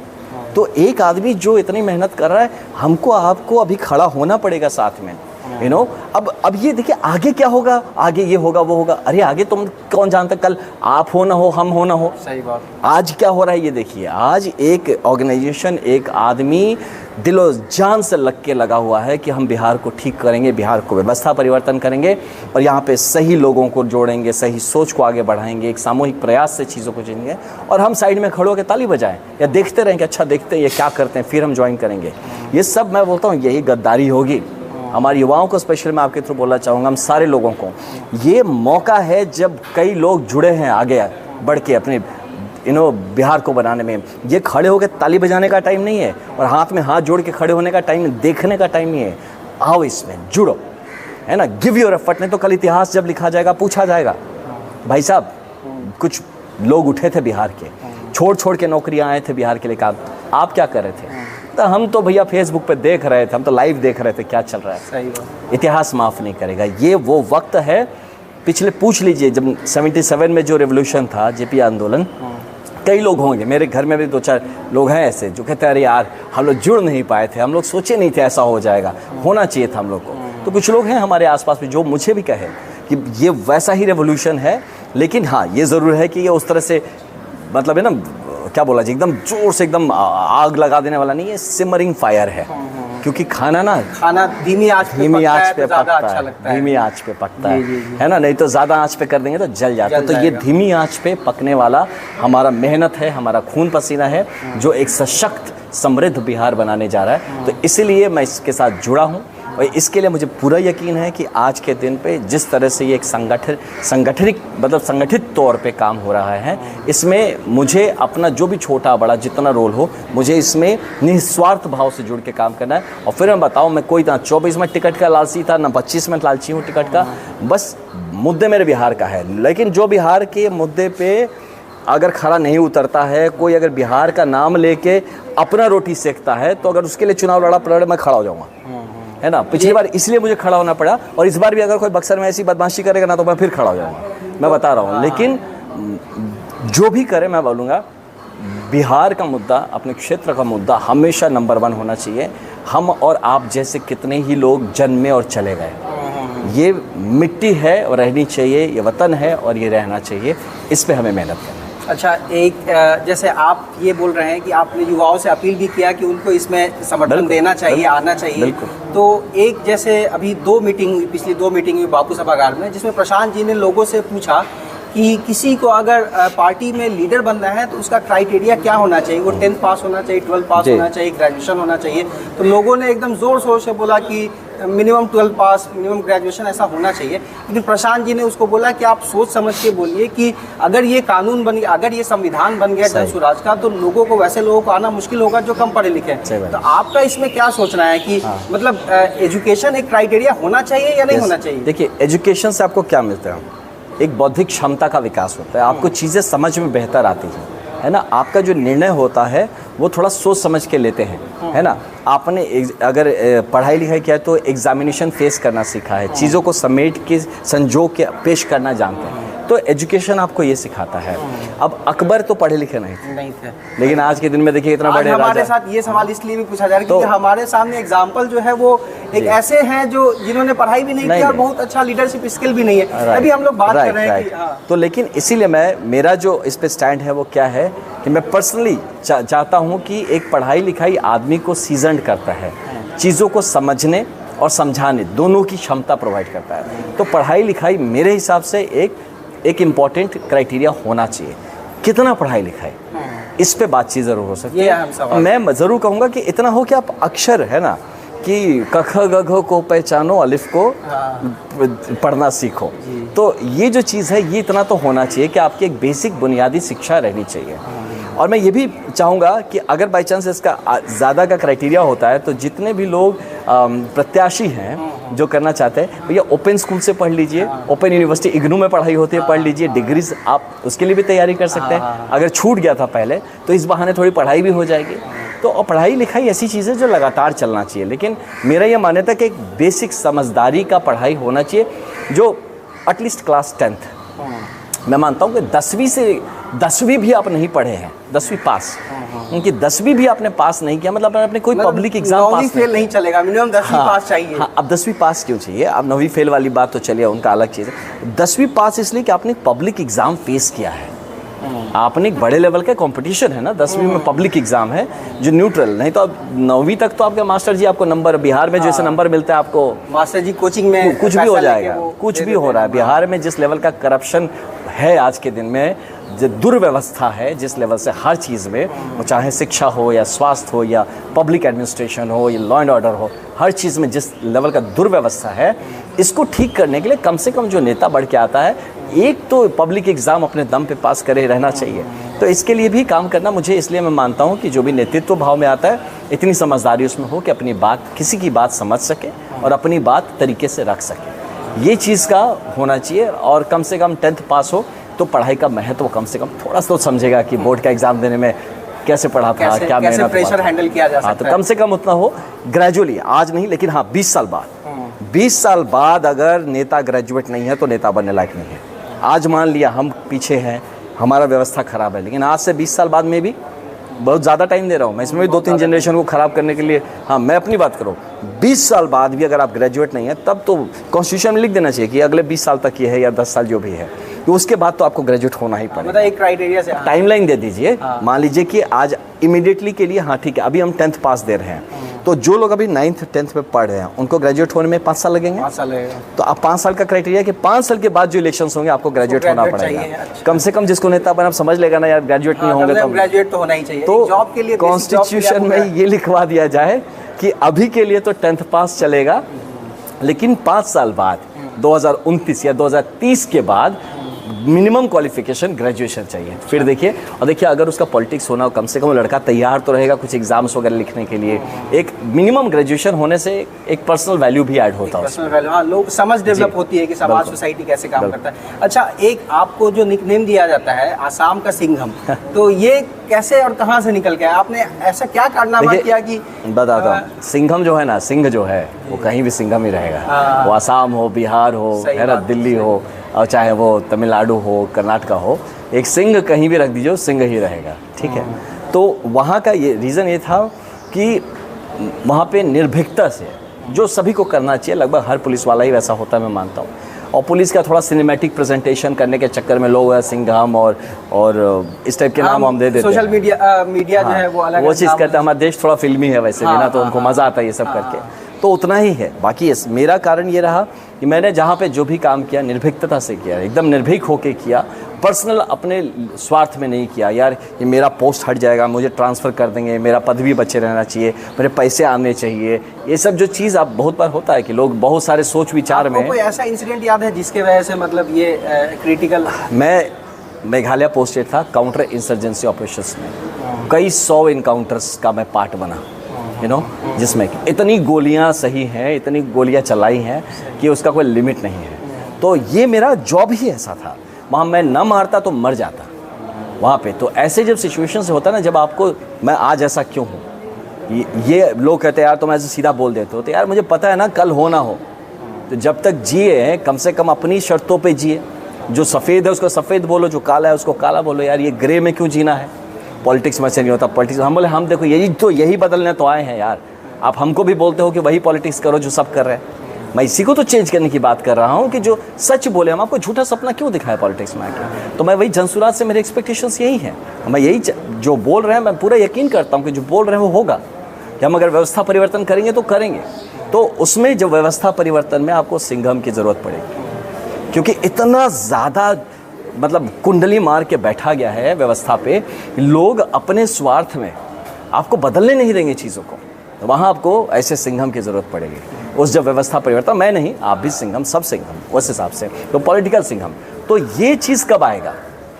तो एक आदमी जो इतनी मेहनत कर रहा है, हमको आपको अभी खड़ा होना पड़ेगा साथ में, यू नो। अब ये देखिए आगे क्या होगा, आगे ये होगा वो होगा, अरे आगे तुम कौन जानता, कल आप हो ना हो, हम हो ना हो। सही बात। आज क्या हो रहा है ये देखिए, आज एक ऑर्गेनाइजेशन, एक आदमी दिलो जान से लग के लगा हुआ है कि हम बिहार को ठीक करेंगे, बिहार को व्यवस्था परिवर्तन करेंगे, और यहाँ पे सही लोगों को जोड़ेंगे, सही सोच को आगे बढ़ाएंगे, एक सामूहिक प्रयास से चीज़ों को चेंजेंगे। और हम साइड में खड़े होकर ताली बजाएं या देखते रहें कि अच्छा देखते हैं ये क्या करते हैं, फिर हम ज्वाइन करेंगे। ये सब मैं बोलता हूँ यही गद्दारी होगी। हमारे युवाओं को स्पेशल मैं आपके थ्रू बोलना चाहूँगा, हम सारे लोगों को ये मौका है जब कई लोग जुड़े हैं आगे बढ़ के अपने बिहार को बनाने में। ये खड़े होकर ताली बजाने का टाइम नहीं है, और हाथ में हाथ जोड़ के खड़े होने का टाइम, देखने का टाइम नहीं है। आओ इसमें जुड़ो, है ना, गिव योर एफर्ट। नहीं तो कल इतिहास जब लिखा जाएगा, पूछा जाएगा, भाई साहब कुछ लोग उठे थे बिहार के, छोड़ के नौकरियां आए थे बिहार के लिए काम, आप क्या कर रहे थे? तो हम तो भैया फेसबुक पे देख रहे थे, हम तो लाइव देख रहे थे क्या चल रहा है। सही बात। इतिहास माफ़ नहीं करेगा। ये वो वक्त है, पिछले पूछ लीजिए जब 77 में जो रेवोल्यूशन था, जेपी आंदोलन, कई लोग होंगे, मेरे घर में भी 2-4 लोग हैं ऐसे जो कहते हैं अरे यार हम लोग जुड़ नहीं पाए थे, हम लोग सोचे नहीं थे ऐसा हो जाएगा, होना चाहिए था हम लोग को। तो कुछ लोग हैं हमारे आसपास भी जो मुझे भी कहे कि ये वैसा ही रेवोल्यूशन है, लेकिन हाँ ये ज़रूर है कि ये उस तरह से, मतलब है ना, क्या बोला जी, एकदम जोर से एकदम आग लगा देने वाला नहीं है, सिमरिंग फायर है। क्योंकि खाना धीमी आंच पे पकता है, धीमी आंच पे पकता है ना, नहीं तो ज़्यादा आंच पे कर देंगे तो जल जाता है। तो ये धीमी आंच पे पकने वाला हमारा मेहनत है, हमारा खून पसीना है, जो एक सशक्त समृद्ध बिहार बनाने जा रहा है। तो इसीलिए मैं इसके साथ जुड़ा हूँ, और इसके लिए मुझे पूरा यकीन है कि आज के दिन पे जिस तरह से ये एक संगठित तौर पे काम हो रहा है, इसमें मुझे अपना जो भी छोटा बड़ा जितना रोल हो, मुझे इसमें निस्वार्थ भाव से जुड़ के काम करना है। और फिर मैं बताऊँ, मैं कोई ना 24 में टिकट का लालची था, ना 25 में लालची हूँ टिकट का, बस मुद्दे मेरे बिहार का है। लेकिन जो बिहार के मुद्दे पे अगर खरा नहीं उतरता है, कोई अगर बिहार का नाम लेके अपना रोटी सेकता है, तो अगर उसके लिए चुनाव लड़ा पड़ा मैं खड़ा हो जाऊँगा, है ना। पिछली बार इसलिए मुझे खड़ा होना पड़ा, और इस बार भी अगर कोई बक्सर में ऐसी बदमाशी करेगा ना तो मैं फिर खड़ा हो जाऊँगा, मैं बता रहा हूँ। लेकिन जो भी करे मैं बोलूँगा बिहार का मुद्दा, अपने क्षेत्र का मुद्दा हमेशा नंबर 1 होना चाहिए। हम और आप जैसे कितने ही लोग जन्मे और चले गए, ये मिट्टी है और रहनी चाहिए, ये वतन है और ये रहना चाहिए, इस पे हमें मेहनत करना है। अच्छा, एक जैसे आप ये बोल रहे हैं कि आपने युवाओं से अपील भी किया कि उनको इसमें समर्थन देना चाहिए, आना चाहिए, तो एक जैसे अभी 2 मीटिंग हुई, पिछली 2 मीटिंग हुई बापू सभागार में, जिसमें प्रशांत जी ने लोगों से पूछा कि किसी को अगर पार्टी में लीडर बनना है तो उसका क्राइटेरिया क्या होना चाहिए, वो 10th पास होना चाहिए, 12th पास होना चाहिए, ग्रेजुएशन होना चाहिए। तो लोगों ने एकदम ज़ोर शोर से बोला कि मिनिमम 12 पास, मिनिमम ग्रेजुएशन ऐसा होना चाहिए। लेकिन प्रशांत जी ने उसको बोला कि आप सोच समझ के बोलिए कि अगर ये कानून बन गया, अगर ये संविधान बन गया जन स्वराज का, तो लोगों को, वैसे लोगों को आना मुश्किल होगा जो कम पढ़े लिखे हैं। तो आपका इसमें क्या सोचना है कि मतलब एजुकेशन एक क्राइटेरिया होना चाहिए या नहीं होना चाहिए? देखिए, एजुकेशन से आपको क्या मिलता है? एक बौद्धिक क्षमता का विकास होता है, आपको चीज़ें समझ में बेहतर आती हैं, है ना। आपका जो निर्णय होता है वो थोड़ा सोच समझ के लेते हैं, है ना। आपने अगर पढ़ाई लिखाई किया तो एग्जामिनेशन फेस करना सीखा है, चीज़ों को समेट के संजो के पेश करना जानते हैं, तो एजुकेशन आपको ये सिखाता है। अब अकबर तो पढ़े लिखे नहीं थे, लेकिन आज के दिन में देखिए इतना बड़े हमारे साथ ये सवाल इसलिए भी पूछा जा रहा है क्योंकि हमारे सामने एग्जाम्पल जो है वो एक ऐसे हैं जो जिन्होंने पढ़ाई भी नहीं किया और बहुत अच्छा लीडरशिप स्किल भी नहीं है। अभी हम लोग बात कर रहे हैं कि तो लेकिन इसीलिए मेरा जो इस पे स्टैंड है वो क्या है कि मैं पर्सनली चाहता हूँ कि एक पढ़ाई लिखाई आदमी को सीजन्ड करता है, चीज़ों को समझने और समझाने दोनों की क्षमता प्रोवाइड करता है। तो पढ़ाई लिखाई मेरे हिसाब से एक इम्पॉर्टेंट क्राइटेरिया होना चाहिए। कितना पढ़ाई लिखाई, इस पे बातचीत ज़रूर हो सकती है। मैं ज़रूर कहूँगा कि इतना हो कि आप अक्षर, है ना, कि क ख ग घ को पहचानो, अलिफ को पढ़ना सीखो। तो ये जो चीज़ है ये इतना तो होना चाहिए कि आपकी एक बेसिक बुनियादी शिक्षा रहनी चाहिए। और मैं ये भी चाहूँगा कि अगर बाई चांस इसका ज़्यादा का क्राइटेरिया होता है तो जितने भी लोग प्रत्याशी हैं जो करना चाहते हैं, भैया ओपन स्कूल से पढ़ लीजिए, ओपन यूनिवर्सिटी इग्नू में पढ़ाई होती है, पढ़ लीजिए, डिग्रीज आप उसके लिए भी तैयारी कर सकते हैं। अगर छूट गया था पहले तो इस बहाने थोड़ी पढ़ाई भी हो जाएगी। तो पढ़ाई लिखाई ऐसी चीज़ है जो लगातार चलना चाहिए। लेकिन मेरा ये मान्यता है कि एक बेसिक समझदारी का पढ़ाई होना चाहिए, जो एटलीस्ट क्लास 10th, मैं मानता हूँ कि 10वीं भी आप नहीं पढ़े हैं, 10वीं पास, उनकी 10वीं भी आपने पास नहीं किया, मतलब आपने कोई पब्लिक एग्जाम पास फेल नहीं चलेगा, मिनिमम 10वीं पास चाहिए। हाँ, अब 10वीं पास क्यों चाहिए? अब 9वीं फेल वाली बात तो चलिए उनका अलग चीज़ है। 10वीं पास इसलिए कि आपने पब्लिक एग्जाम फेस किया है, आपने एक बड़े लेवल का कंपटीशन है ना। 10वीं में पब्लिक एग्जाम है जो न्यूट्रल, नहीं तो अब 9वीं तक तो आपके मास्टर जी आपको नंबर, बिहार में जैसे नंबर मिलता है आपको, मास्टर जी कोचिंग में कुछ भी हो जाएगा, कुछ भी हो रहा है। बिहार में जिस लेवल का करप्शन है आज के दिन में, जो दुर्व्यवस्था है जिस लेवल से हर चीज़ में, वो चाहे शिक्षा हो या स्वास्थ्य हो या पब्लिक एडमिनिस्ट्रेशन हो या लॉ एंड ऑर्डर हो, हर चीज़ में जिस लेवल का दुर्व्यवस्था है, इसको ठीक करने के लिए कम से कम जो नेता बढ़ के आता है, एक तो पब्लिक एग्ज़ाम अपने दम पे पास करे रहना चाहिए। तो इसके लिए भी काम करना मुझे, इसलिए मैं मानता हूँ कि जो भी नेतृत्व भाव में आता है, इतनी समझदारी उसमें हो कि अपनी बात, किसी की बात समझ सके और अपनी बात तरीके से रख सके, ये चीज़ का होना चाहिए। और कम से कम 10th पास हो तो पढ़ाई का महत्व कम से कम थोड़ा सा तो समझेगा कि बोर्ड का एग्ज़ाम देने में कैसे पढ़ा था, क्या मेहनत, प्रेशर हैंडल किया जा सकता है। तो कम से कम उतना हो, ग्रेजुअली, आज नहीं लेकिन हाँ 20 साल बाद, 20 साल बाद अगर नेता ग्रेजुएट नहीं है तो नेता बनने लायक नहीं है। आज मान लिया हम पीछे हैं, हमारा व्यवस्था ख़राब है, लेकिन आज से 20 साल बाद में भी बहुत ज़्यादा टाइम दे रहा हूँ मैं, इसमें भी 2-3 जनरेशन को ख़राब करने के लिए। हाँ, मैं अपनी बात करूँ, 20 साल बाद भी अगर आप ग्रेजुएट नहीं है तब तो कॉन्स्टिट्यूशन में लिख देना चाहिए कि अगले 20 साल तक ये है या 10 साल जो भी है, तो उसके बाद तो आपको ग्रेजुएट होना ही पड़ेगा। मतलब एक क्राइटेरिया से टाइमलाइन दे दीजिए। मान लीजिए कि आज इमीडिएटली के लिए, हाँ ठीक है, अभी हम 10th पास दे रहे हैं, तो जो लोग अभी 9th 10th में पढ़ रहे हैं उनको ग्रेजुएट होने में 5 साल लगेंगे। 5 साल लगेगा। तो आप 5 साल का क्राइटेरिया कि 5 साल के बाद जो इलेक्शंस होंगे आपको ग्रेजुएट होना पड़ेगा। कम से कम जिसको नेता बना समझ लेगा ना यार, ग्रेजुएट नहीं होंगे तो ग्रेजुएट तो होना ही चाहिए। तो जॉब के लिए कॉन्स्टिट्यूशन में ये लिखवा दिया जाए कि अभी के लिए तो 10th पास चलेगा, लेकिन 5 साल बाद 2029 या 2030 के बाद मिनिमम क्वालिफिकेशन ग्रेजुएशन चाहिए। फिर देखिए, और देखिए अगर उसका पॉलिटिक्स होना, कम से कम लड़का तैयार तो रहेगा कुछ एग्जाम्स वगैरह लिखने के लिए। एक मिनिमम ग्रेजुएशन होने से एक पर्सनल वैल्यू भी ऐड होता है, पर्सनल वैल्यू, हाँ, लोग समझ डेवलप होती है कि समाज सोसाइटी कैसे काम करता है। अच्छा, एक आपको जो निकनेम दिया जाता है आसाम का सिंघम, तो ये कैसे और कहाँ से निकल गया? आपने ऐसा क्या कारनामा किया कि? बताता हूँ, सिंघम जो है ना, सिंह जो है वो कहीं भी सिंघम ही रहेगा। वो आसाम हो, बिहार हो, है ना, दिल्ली हो, और चाहे वो तमिलनाडु हो, कर्नाटका हो, एक सिंह कहीं भी रख दीजिए, सिंह ही रहेगा, ठीक है। तो वहाँ का ये रीज़न ये था कि वहाँ पे निर्भीकता से जो सभी को करना चाहिए, लगभग हर पुलिस वाला ही वैसा होता है, मैं मानता हूँ। और पुलिस का थोड़ा सिनेमैटिक प्रेजेंटेशन करने के चक्कर में लोग सिंघम और इस टाइप के नाम हम दे देते हैं। सोशल मीडिया जो है वो अलग वो चीज़ करता है। हमारा देश थोड़ा फिल्मी है वैसे भी ना, तो उनको मज़ा आता है ये सब करके, तो उतना ही है। बाकी मेरा कारण ये रहा कि मैंने जहाँ पे जो भी काम किया निर्भीकता से किया, एकदम निर्भीक होके किया, पर्सनल अपने स्वार्थ में नहीं किया। यार ये मेरा पोस्ट हट जाएगा, मुझे ट्रांसफ़र कर देंगे, मेरा पद भी बचे रहना चाहिए, मेरे पैसे आने चाहिए, ये सब जो चीज़ आप बहुत बार होता है कि लोग बहुत सारे सोच विचार में। कोई ऐसा इंसिडेंट याद है जिसके वजह से मतलब ये क्रिटिकल? मैं मेघालय पोस्टेड था काउंटर इंसर्जेंसी ऑपरेशंस में, कई 100 इनकाउंटर्स का मैं पार्ट बना, जिसमें इतनी गोलियां सही हैं, इतनी गोलियां चलाई हैं कि उसका कोई लिमिट नहीं है। तो ये मेरा जॉब ही ऐसा था, वहाँ मैं न मारता तो मर जाता वहाँ पे। तो ऐसे जब सिचुएशन से होता है ना, जब आपको मैं आज ऐसा क्यों हूँ, ये लोग कहते हैं यार तुम ऐसे सीधा बोल देते हो, तो यार मुझे पता है ना कल हो ना हो, तो जब तक जिए कम से कम अपनी शर्तों पे जिए। जो सफ़ेद है उसको सफ़ेद बोलो, जो काला है उसको काला बोलो। यार ये ग्रे में क्यों जीना है? पॉलिटिक्स में से नहीं होता। पॉलिटिक्स हम बोले, हम देखो यही बदलने तो आए हैं यार। आप हमको भी बोलते हो कि वही पॉलिटिक्स करो जो सब कर रहे हैं। मैं इसी को तो चेंज करने की बात कर रहा हूँ कि जो सच बोले, हम आपको झूठा सपना क्यों दिखाए पॉलिटिक्स में आके। तो मैं वही जनसुराज से मेरे एक्सपेक्टेशंस यही हैं। मैं यही जो बोल रहे हैं, मैं पूरा यकीन करता हूँ कि जो बोल रहे हैं वो होगा, कि हम अगर व्यवस्था परिवर्तन करेंगे तो करेंगे। तो उसमें जो व्यवस्था परिवर्तन में आपको सिंघम की ज़रूरत पड़ेगी, क्योंकि इतना ज़्यादा मतलब कुंडली मार के बैठा गया है व्यवस्था पे, लोग अपने स्वार्थ में आपको बदलने नहीं देंगे चीज़ों को। तो वहाँ आपको ऐसे सिंघम की ज़रूरत पड़ेगी। उस जब व्यवस्था परिवर्तन, मैं नहीं, आप भी सिंघम, सब सिंघम उस हिसाब से, तो पॉलिटिकल सिंघम। तो ये चीज़ कब आएगा?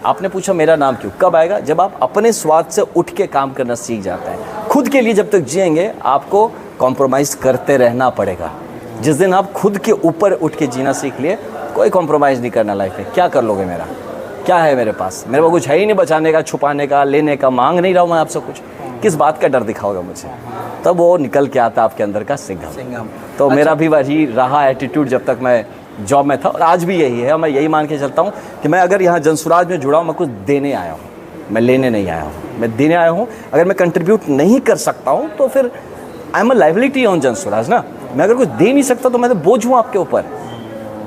आपने पूछा मेरा नाम क्यों, कब आएगा? जब आप अपने स्वार्थ से उठ के काम करना सीख जाते हैं। खुद के लिए जब तक जिएंगे आपको कॉम्प्रोमाइज़ करते रहना पड़ेगा। जिस दिन आप खुद के ऊपर उठ के जीना सीख लिए, कोई कॉम्प्रोमाइज़ नहीं करना लाइफ में। क्या कर लोगे? मेरा क्या है मेरे पास? मेरे को कुछ है ही नहीं बचाने का, छुपाने का, लेने का। मांग नहीं रहा हूँ मैं आपसे कुछ, किस बात का डर दिखाओगे मुझे? तब वो निकल के आता आपके अंदर का सिंघम। तो मेरा भी वही रहा एटीट्यूड जब तक मैं जॉब में था, और आज भी यही है। मैं यही मान के चलता हूँ कि मैं अगर यहाँ जनसुराज में जुड़ा हूँ, मैं कुछ देने आया हूँ, मैं लेने नहीं आया हूँ, मैं देने आया हूँ। अगर मैं कंट्रीब्यूट नहीं कर सकता हूँ तो फिर I am a liability on Jan Suraaj ना। मैं अगर कुछ दे नहीं सकता तो मैं तो बोझ हूँ आपके ऊपर,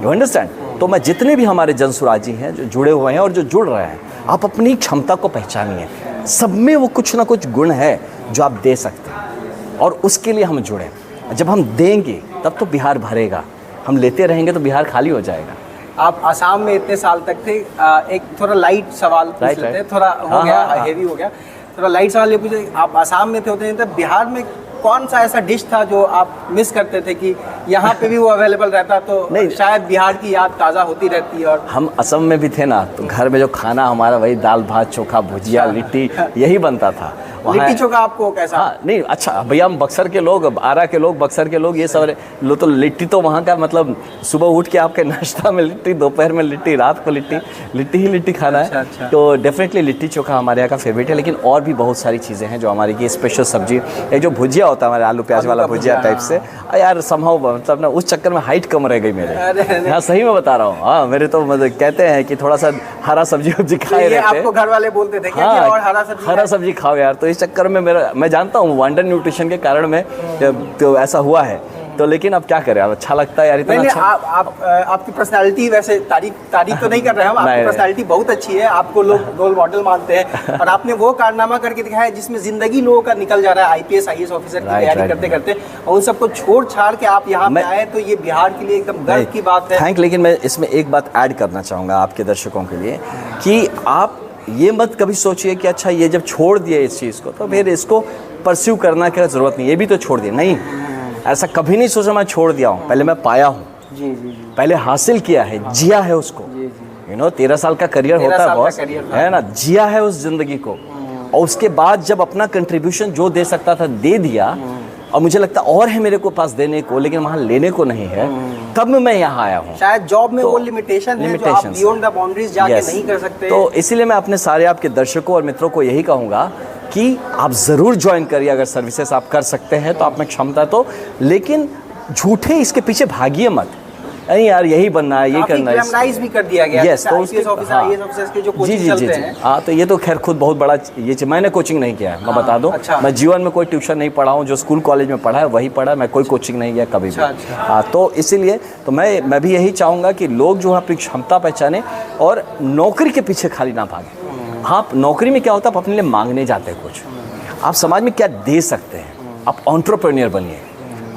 यू अंडरस्टैंड। तो मैं जितने भी हमारे जनसुराजी हैं जो जुड़े हुए हैं और जो जुड़ रहे हैं, आप अपनी क्षमता को पहचानिए। सब में वो कुछ ना कुछ गुण है जो आप दे सकते हैं, और उसके लिए हम जुड़े। जब हम देंगे तब तो बिहार भरेगा, हम लेते रहेंगे तो बिहार खाली हो जाएगा। आप आसाम में इतने साल तक थे, एक थोड़ा लाइट सवाल पूछ लेते हैं, थोड़ा हो गया हेवी हो गया, थोड़ा लाइट सवाल ये पूछे। आप आसाम में थे होते हैं, तब बिहार में कौन सा ऐसा डिश था जो आप मिस करते थे कि यहाँ पे भी वो अवेलेबल रहता तो नहीं, शायद बिहार की याद ताज़ा होती रहती? और हम असम में भी थे ना, तो घर में जो खाना हमारा वही दाल भात चोखा भुजिया लिट्टी यही बनता था। लिट्टी चोखा आपको कैसा? हाँ नहीं, अच्छा भैया, हम बक्सर के लोग, आरा के लोग, बक्सर के लोग, ये सब लो। तो लिट्टी तो वहाँ का मतलब सुबह उठ के आपके नाश्ता में लिट्टी, दोपहर में लिट्टी, रात को लिट्टी ही लिट्टी खाना है। अच्छा। तो डेफिनेटली लिट्टी चोखा हमारे यहाँ का फेवरेट है। लेकिन और भी बहुत सारी चीज़ें हैं जो हमारी की स्पेशल सब्जी, एक जो भुजिया होता है हमारे आलू प्याज वाला भुजिया टाइप से, यार समहाउ मतलब ना उस चक्कर में हाइट कम रह गई मेरे। हाँ सही में बता रहा हूँ। हाँ मेरे तो मतलब कहते हैं कि थोड़ा सा हरा सब्जी खाए रहते, आपको घर वाले बोलते थे क्या? और हरा सब्जी खाओ यार। तो इस चक्कर में मेरा, मैं जानता हूँ अंडर न्यूट्रिशन के कारण में तो ऐसा हुआ है। तो लेकिन अब क्या करें, अब अच्छा लगता है यार, इतना अच्छा। आपकी पर्सनालिटी वैसे तारीफ तो नहीं कर रहे हैं हम, आपकी पर्सनालिटी बहुत अच्छी है, आपको लोग रोल मॉडल मानते हैं। और आपने वो कारनामा करके दिखाया जिसमें जिंदगी लोगों का निकल जा रहा है, IPS IAS ऑफिसर की तैयारी करते करते, और उन सबको छोड़ छाड़ के आप यहाँ पे आए, तो ये बिहार के लिए एकदम गर्व की बात है। थैंक। लेकिन मैं इसमें एक बात ऐड करना चाहूँगा आपके दर्शकों के लिए, कि आप ये मत कभी सोचिए कि अच्छा ये जब छोड़ दिया इस चीज़ को तो फिर इसको परस्यू करना क्या ज़रूरत नहीं, ये भी तो छोड़ दिया। नहीं, ऐसा कभी नहीं सोचा मैं छोड़ दिया हूँ। पहले मैं पाया हूँ, पहले हासिल किया है, जिया है उसको, 13 साल का करियर 13 होता है साल का बॉस, करियर था। है ना, जिया है उस जिंदगी को, और उसके बाद जब अपना कंट्रीब्यूशन जो दे सकता था दे दिया, और मुझे लगता और है मेरे को पास देने को, लेकिन वहाँ लेने को नहीं है, तब मैं यहाँ आया हूँ। शायद जॉब में तो वो लिमिटेशन है जो आप limitations बियॉन्ड द बाउंड्रीज जाके Yes. नहीं कर सकते। तो इसीलिए मैं अपने सारे आपके दर्शकों और मित्रों को यही कहूँगा कि आप ज़रूर ज्वाइन करिए, अगर सर्विसेज आप कर सकते हैं तो, आप में क्षमता तो, लेकिन झूठे इसके पीछे भागिए मत, नहीं यार यही बनना है, ये करना है। ग्लैमराइज भी कर दिया गया है। यस, तो IPS ऑफिसर, IAS ऑफिसर्स के जो जी कोचिंग जी जी चलते जी हैं। हाँ, तो ये तो खैर खुद बहुत बड़ा ये चीज़, मैंने कोचिंग नहीं किया है, मैं बता दूं। अच्छा। मैं जीवन में कोई ट्यूशन नहीं पढ़ा हूँ, जो स्कूल कॉलेज में पढ़ा है वही पढ़ा है, मैं कोई कोचिंग नहीं किया कभी भी। अच्छा। हाँ, तो इसीलिए तो मैं भी यही चाहूँगा कि लोग जो है अपनी क्षमता पहचाने और नौकरी के पीछे खाली ना भागें। हाँ, नौकरी में क्या होता है, आप अपने लिए मांगने जाते हैं कुछ, आप समाज में क्या दे सकते हैं, आप एंटरप्रेन्योर बनिए,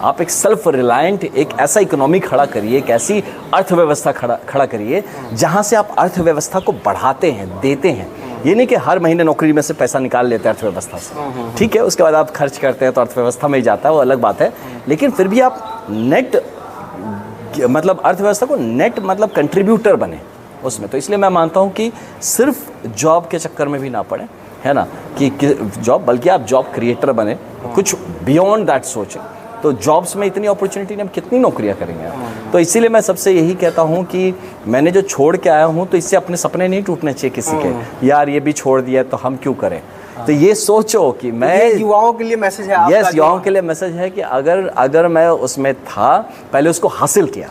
आप एक सेल्फ रिलायंट, एक ऐसा इकोनॉमी खड़ा करिए, एक ऐसी अर्थव्यवस्था खड़ा करिए जहाँ से आप अर्थव्यवस्था को बढ़ाते हैं, देते हैं। ये नहीं कि हर महीने नौकरी में से पैसा निकाल लेते हैं अर्थव्यवस्था से, ठीक है, उसके बाद आप खर्च करते हैं तो अर्थव्यवस्था में ही जाता है, वो अलग बात है, लेकिन फिर भी आप नेट मतलब अर्थव्यवस्था को नेट मतलब कंट्रीब्यूटर बने उसमें। तो इसलिए मैं मानता हूँ कि सिर्फ जॉब के चक्कर में भी ना पड़े, है ना, कि जॉब, बल्कि आप जॉब क्रिएटर बने, कुछ बियॉन्ड दैट सोचें। तो जॉब्स में इतनी अपॉर्चुनिटी नहीं, हम कितनी नौकरियां करेंगे आप। तो इसीलिए मैं सबसे यही कहता हूं कि मैंने जो छोड़ के आया हूं, तो इससे अपने सपने नहीं टूटने चाहिए किसी के, यार ये भी छोड़ दिया तो हम क्यों करें। तो ये सोचो कि मैं, युवाओं के लिए मैसेज है आपका। यस, युवाओं के लिए मैसेज है कि अगर मैं उसमें था, पहले उसको हासिल किया,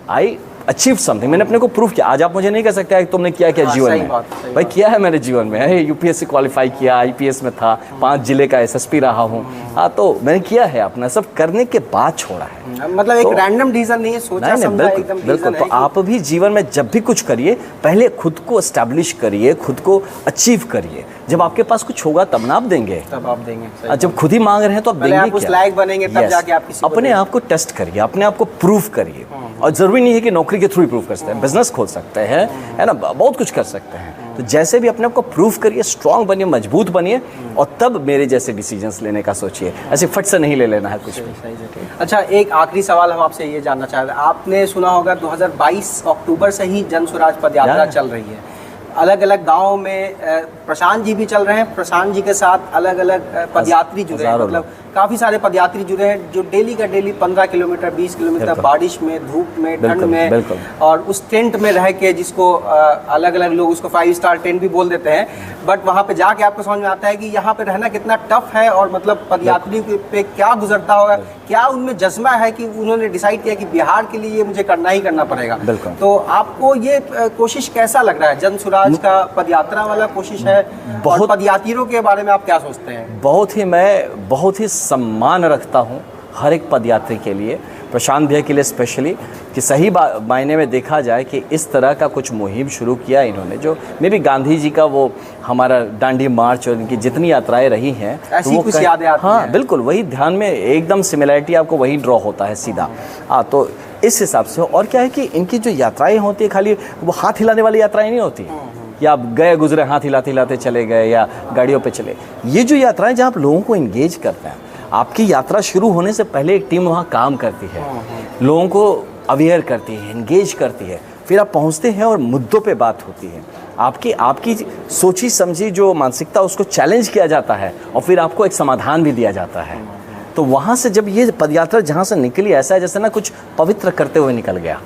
आई अचीव समथिंग, मैंने अपने को प्रूव किया। आज आप मुझे नहीं कह सकते कि तुमने किया क्या जीवन में, भाई किया है मैंने जीवन में, यूपीएससी क्वालिफाई किया, IPS में था, 5 जिले का SSP रहा हूँ। हाँ, तो मैंने किया है, अपना सब करने के बाद छोड़ा है, मतलब एक रैंडम डिसीजन नहीं है, सोचा समझा एकदम बिल्कुल। तो आप भी जीवन में जब भी कुछ करिए, पहले खुद को एस्टैब्लिश करिए, खुद को अचीव करिए, जब आपके पास कुछ होगा तब ना आप देंगे, तब आप देंगे। जब खुद ही मांग रहे हैं तो आप देंगे आप उस लायक बनेंगे, तब जाके आप किसी को अपने आप को टेस्ट करिए, अपने आप को प्रूव करिए। और जरूरी नहीं है कि नौकरी के थ्रू ही प्रूव कर सकते हैं, बिजनेस खोल सकते हैं, है ना, बहुत कुछ कर सकते हैं। तो जैसे भी अपने आप को प्रूव करिए, स्ट्रांग बनिए, मजबूत बनिए, और तब मेरे जैसे डिसीजंस लेने का सोचिए, ऐसे फट से नहीं ले लेना है कुछ भी। अच्छा, एक आखिरी सवाल हम आपसे ये जानना चाह रहे हैं, आपने सुना होगा 2022 अक्टूबर से ही जन स्वराज पद यात्रा चल रही है, अलग अलग गाँव में प्रशांत जी भी चल रहे हैं, प्रशांत जी के साथ अलग अलग पदयात्री जुड़े हैं, मतलब काफ़ी सारे पदयात्री जुड़े हैं जो डेली का डेली 15 किलोमीटर 20 किलोमीटर बारिश में, धूप में, ठंड में, और उस टेंट में रह के, जिसको अलग अलग लोग उसको 5 स्टार टेंट भी बोल देते हैं, बट वहाँ पे जाके आपको समझ में आता है कि यहाँ पे रहना कितना टफ है, और मतलब पदयात्री पे क्या गुजरता होगा, क्या उनमें जज्बा है कि उन्होंने डिसाइड किया कि बिहार के लिए ये मुझे करना ही करना पड़ेगा। तो आपको ये कोशिश कैसा लग रहा है, जन स्वराज का पदयात्रा वाला कोशिश है, और पदयात्रियों के बारे में आप क्या सोचते हैं? मैं बहुत ही सम्मान रखता हूँ हर एक पदयात्री के लिए, प्रशांत भैया के लिए स्पेशली, कि सही मायने में देखा जाए कि इस तरह का कुछ मुहिम शुरू किया इन्होंने, जो मे भी गांधी जी का वो हमारा दांडी मार्च और इनकी जितनी यात्राएं रही हैं, ऐसी तो कुछ यादें आती हैं। हाँ बिल्कुल, वही ध्यान में एकदम सिमिलैरिटी आपको वही ड्रॉ होता है सीधा। हाँ, तो इस हिसाब से, और क्या है कि इनकी जो यात्राएं होती है, खाली वो हाथ हिलाने वाली यात्राएं नहीं होती या आप गए गुजरे हाथ हिलाते हिलाते चले गए या गाड़ियों पे चले। ये जो यात्राएं जहाँ आप लोगों को इंगेज करते हैं, आपकी यात्रा शुरू होने से पहले एक टीम वहाँ काम करती है, लोगों को अवेयर करती है, इंगेज करती है, फिर आप पहुँचते हैं और मुद्दों पे बात होती है, आपकी सोची समझी जो मानसिकता उसको चैलेंज किया जाता है, और फिर आपको एक समाधान भी दिया जाता है। तो वहाँ से जब ये पदयात्रा जहाँ से निकली, ऐसा है जैसे ना कुछ पवित्र करते हुए निकल गया।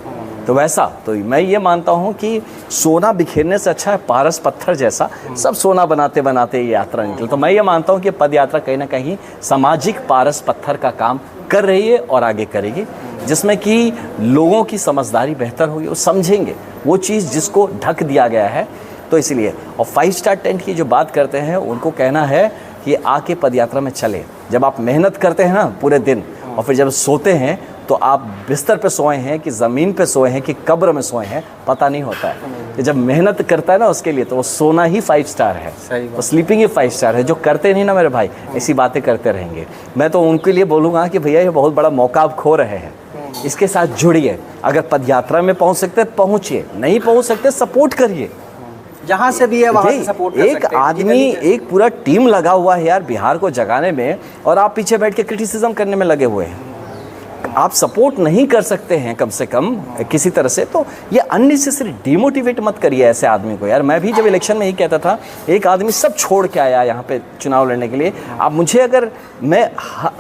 तो वैसा, तो मैं ये मानता हूँ कि सोना बिखेरने से अच्छा है पारस पत्थर जैसा, सब सोना बनाते बनाते ये यात्रा निकली। तो मैं ये मानता हूँ कि पद यात्रा कहीं ना कहीं सामाजिक पारस पत्थर का काम कर रही है और आगे करेगी, जिसमें कि लोगों की समझदारी बेहतर होगी, वो समझेंगे वो चीज़ जिसको ढक दिया गया है। तो इसलिए, और 5 स्टार टेंट की जो बात करते हैं, उनको कहना है कि आके पदयात्रा में चले। जब आप मेहनत करते हैं ना पूरे दिन, और फिर जब सोते हैं तो आप बिस्तर पे सोए हैं कि ज़मीन पे सोए हैं कि कब्र में सोए हैं, पता नहीं होता है। कि जब मेहनत करता है ना उसके लिए, तो वो सोना ही 5 स्टार है, तो स्लीपिंग ही 5 स्टार है। जो करते नहीं ना मेरे भाई, ऐसी बातें करते रहेंगे। मैं तो उनके लिए बोलूँगा कि भैया ये बहुत बड़ा मौका आप खो रहे हैं, इसके साथ जुड़िए। अगर पदयात्रा में पहुँच सकते पहुँचिए, नहीं पहुँच सकते सपोर्ट करिए, जहाँ से भी है वहाँ से सपोर्ट कर एक सकते हैं। आदमी, एक पूरा टीम लगा हुआ है यार बिहार को जगाने में, और आप पीछे बैठ के क्रिटिसिज्म करने में लगे हुए हैं। आप सपोर्ट नहीं कर सकते हैं कम से कम किसी तरह से, तो ये अननेसेसरी डिमोटिवेट मत करिए ऐसे आदमी को यार। मैं भी जब इलेक्शन में ही कहता था, एक आदमी सब छोड़ के आया यहाँ पे चुनाव लड़ने के लिए, आप मुझे अगर मैं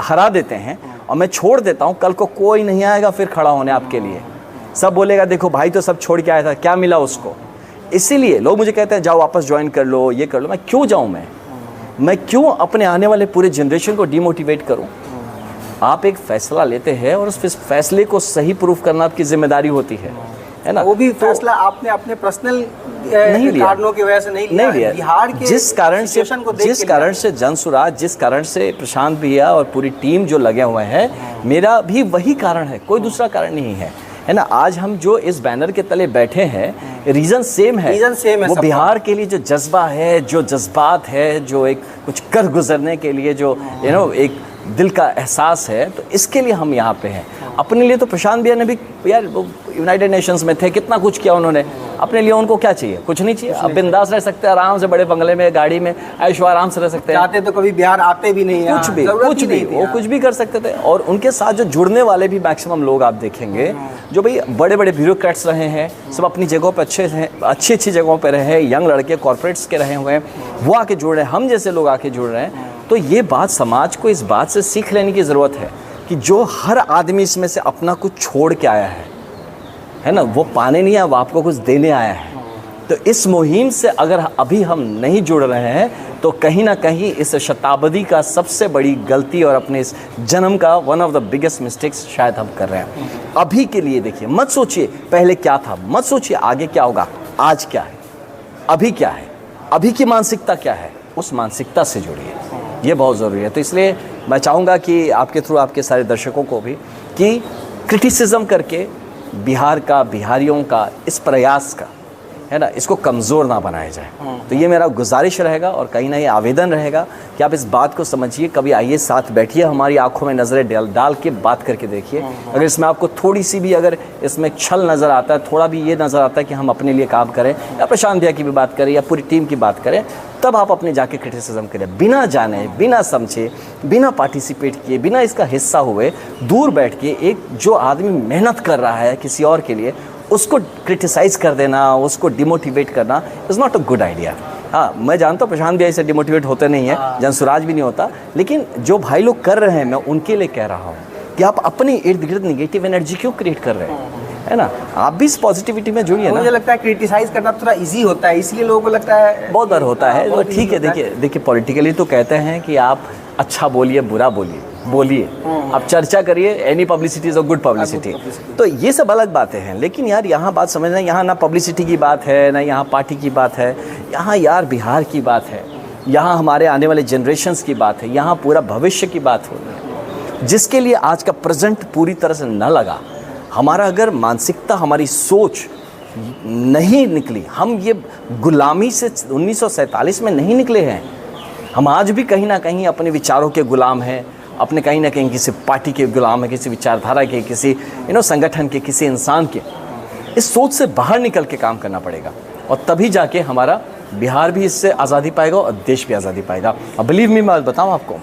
हरा देते हैं और मैं छोड़ देता हूँ, कल को कोई नहीं आएगा फिर खड़ा होने आपके लिए। सब बोलेगा देखो भाई तो सब छोड़ के आया था, क्या मिला उसको। इसीलिए लोग मुझे कहते हैं जाओ वापस ज्वाइन कर लो, ये कर लो। मैं क्यों जाऊँ, मैं क्यों अपने आने वाले पूरे जनरेशन को डिमोटिवेट करूँ। आप एक फैसला लेते हैं और उस फैसले को सही प्रूफ करना आपकी जिम्मेदारी होती है ना। वो भी फैसला आपने अपने पर्सनल कारणों की वजह से नहीं लिया। बिहार के जिस कारण से जनसुराज, जिस कारण से प्रशांत भैया और पूरी टीम जो लगे हुए हैं, मेरा भी वही कारण है, कोई दूसरा कारण नहीं है ना। आज हम जो इस बैनर के तले बैठे हैं, रीज़न सेम है। वो बिहार के लिए जो जज्बा है, जो जज्बात है, जो एक कुछ कर गुजरने के लिए जो एक दिल का एहसास है, तो इसके लिए हम यहाँ पे हैं। अपने लिए तो प्रशांत भैया ने भी यार वो यूनाइटेड नेशंस में थे, कितना कुछ किया उन्होंने अपने लिए। उनको क्या चाहिए, कुछ नहीं चाहिए। अब बिंदास रह सकते हैं आराम से, बड़े बंगले में, गाड़ी में, ऐशो आराम से रह सकते हैं। चाहते तो कभी बिहार आते भी नहीं है, कुछ भी वो कुछ भी कर सकते थे। और उनके साथ जो जुड़ने वाले भी मैक्सिमम लोग आप देखेंगे, जो भाई बड़े बड़े ब्यूरोक्रेट्स रहे हैं, सब अपनी जगहों पर अच्छी जगहों पर रहे हैं, यंग लड़के कॉर्पोरेट्स के रहे हुए हैं, वो आके जुड़ रहे हैं, हम जैसे लोग आके जुड़ रहे हैं। तो ये बात समाज को इस बात से सीख लेने की ज़रूरत है कि जो हर आदमी इसमें से अपना कुछ छोड़ के आया है ना, वो पाने नहीं आया, वो आपको कुछ देने आया है। तो इस मुहिम से अगर अभी हम नहीं जुड़ रहे हैं, तो कहीं ना कहीं इस शताब्दी का सबसे बड़ी गलती और अपने इस जन्म का one of the biggest mistakes शायद हम कर रहे हैं। अभी के लिए देखिए, मत सोचिए पहले क्या था, मत सोचिए आगे क्या होगा, आज क्या है, अभी क्या है, अभी की मानसिकता क्या है, उस मानसिकता से जुड़िए, ये बहुत ज़रूरी है। तो इसलिए मैं चाहूँगा कि आपके थ्रू आपके सारे दर्शकों को भी कि क्रिटिसिज्म करके बिहार का, बिहारियों का इस प्रयास का, है ना, इसको कमज़ोर ना बनाया जाए। तो ये मेरा गुजारिश रहेगा और कहीं ना ये आवेदन रहेगा कि आप इस बात को समझिए। कभी आइए, साथ बैठिए, हमारी आंखों में नज़रें डाल के बात करके देखिए। अगर इसमें आपको थोड़ी सी भी, अगर इसमें छल नज़र आता है, थोड़ा भी ये नज़र आता है कि हम अपने लिए काम करें, या प्रशांत भैया की भी बात करें या पूरी टीम की बात करें, तब आप अपने जाके क्रिटिसिज्म करें, बिना जाने, बिना समझे, बिना पार्टिसिपेट किए, बिना इसका हिस्सा हुए, दूर बैठ के एक जो आदमी मेहनत कर रहा है किसी और के लिए, उसको क्रिटिसाइज़ कर देना, उसको डिमोटिवेट करना is not a good idea. हाँ, मैं जानता हूँ प्रशांत भैया से डिमोटिवेट होते नहीं है, जनसुराज भी नहीं होता, लेकिन जो भाई लोग कर रहे हैं, मैं उनके लिए कह रहा हूँ कि आप अपने इर्द गिर्द निगेटिव एनर्जी क्यों क्रिएट कर रहे हैं, है ना। आप भी इस पॉजिटिविटी में जुड़िए ना। मुझे लगता है क्रिटिसाइज करना थोड़ा इजी होता है, इसलिए लोगों को लगता है बहुत बार होता है। तो ठीक है, देखिए पॉलिटिकली तो कहते हैं कि आप अच्छा बोलिए, बुरा बोलिए, आप चर्चा करिए, any publicity is a good publicity. तो ये सब अलग बातें हैं, लेकिन यार यहाँ बात समझना, यहाँ ना पब्लिसिटी की बात है, ना यहाँ पार्टी की बात है, यहाँ यार बिहार की बात है, यहाँ हमारे आने वाले जनरेशन्स की बात है, यहाँ पूरा भविष्य की बात हो रही है, जिसके लिए आज का प्रेजेंट पूरी तरह से न लगा। हमारा अगर मानसिकता, हमारी सोच नहीं निकली, हम ये गुलामी से 1947 में नहीं निकले हैं। हम आज भी कहीं ना कहीं अपने विचारों के गुलाम हैं, अपने कहीं ना कहीं किसी पार्टी के गुलाम है, किसी विचारधारा के, किसी संगठन के, किसी इंसान के। इस सोच से बाहर निकल के काम करना पड़ेगा, और तभी जाके हमारा बिहार भी इससे आज़ादी पाएगा और देश भी आज़ादी पाएगा। अब बिलीव मी, मैं बताऊँ आपको,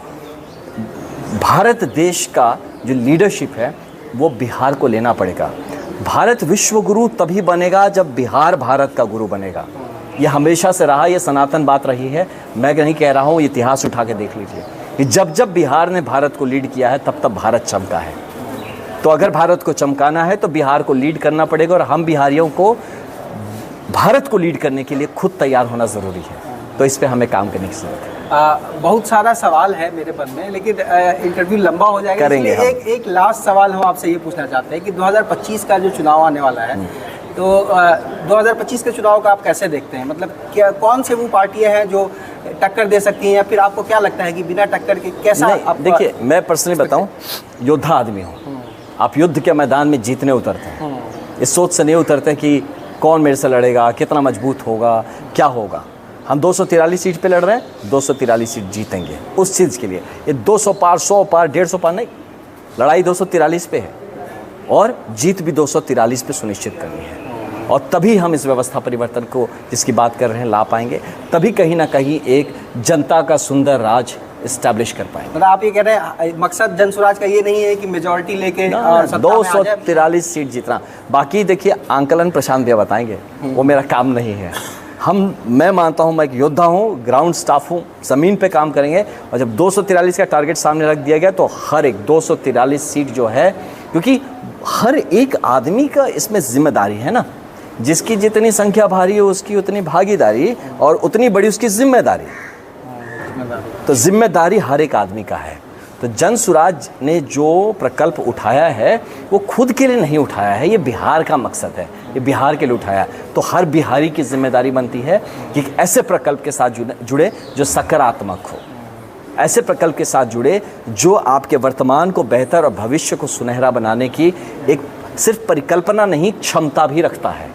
भारत देश का जो लीडरशिप है वो बिहार को लेना पड़ेगा। भारत विश्व गुरु तभी बनेगा जब बिहार भारत का गुरु बनेगा। ये हमेशा से रहा, ये सनातन बात रही है। मैं नहीं कह रहा हूँ, इतिहास उठा के देख लीजिए कि जब जब बिहार ने भारत को लीड किया है, तब तब भारत चमका है। तो अगर भारत को चमकाना है तो बिहार को लीड करना पड़ेगा, और हम बिहारियों को भारत को लीड करने के लिए खुद तैयार होना ज़रूरी है। तो इस पर हमें काम करने की ज़रूरत है। बहुत सारा सवाल है मेरे मन में, लेकिन इंटरव्यू लंबा हो जाएगा, करेंगे इसलिए एक लास्ट सवाल हम आपसे ये पूछना चाहते हैं कि 2025 का जो चुनाव आने वाला है, तो 2025 के चुनाव का आप कैसे देखते हैं? मतलब क्या, कौन से वो पार्टियां हैं जो टक्कर दे सकती हैं, या फिर आपको क्या लगता है कि बिना टक्कर के कैसा? देखिए, मैं पर्सनली बताऊं, योद्धा आदमी हूँ। आप युद्ध के मैदान में जीतने उतरते हैं, इस सोच से नहीं उतरते कि कौन मेरे से लड़ेगा, कितना मजबूत होगा, क्या होगा। हम 243 सीट पे लड़ रहे हैं, 243 सीट जीतेंगे उस चीज़ के लिए। ये 200 पार, 100 पार, 150 पार नहीं, लड़ाई 243 पे है, और जीत भी 243 पे सुनिश्चित करनी है। और तभी हम इस व्यवस्था परिवर्तन को, जिसकी बात कर रहे हैं, ला पाएंगे। तभी कहीं ना कहीं एक जनता का सुंदर राज इस्टेब्लिश कर पाएंगे। मतलब आप ये कह रहे हैं मकसद जन स्वराज का ये नहीं है कि मेजोरिटी लेके सत्ता में आ जाए। 243 सीट जीतना, बाकी देखिए आंकलन प्रशांत भैया बताएंगे, वो मेरा काम नहीं है। मैं मानता हूँ, मैं एक योद्धा हूँ, ग्राउंड स्टाफ हूँ, ज़मीन पे काम करेंगे। और जब 243 का टारगेट सामने रख दिया गया तो हर एक 243 सीट जो है, क्योंकि हर एक आदमी का इसमें जिम्मेदारी है ना, जिसकी जितनी संख्या भारी है उसकी उतनी भागीदारी और उतनी बड़ी उसकी जिम्मेदारी। तो जिम्मेदारी हर एक आदमी का है। तो जन स्वराज ने जो प्रकल्प उठाया है वो खुद के लिए नहीं उठाया है, ये बिहार का मकसद है, ये बिहार के लिए उठाया है। तो हर बिहारी की जिम्मेदारी बनती है कि ऐसे प्रकल्प के साथ जुड़े जो सकारात्मक हो, ऐसे प्रकल्प के साथ जुड़े जो आपके वर्तमान को बेहतर और भविष्य को सुनहरा बनाने की एक सिर्फ परिकल्पना नहीं, क्षमता भी रखता है।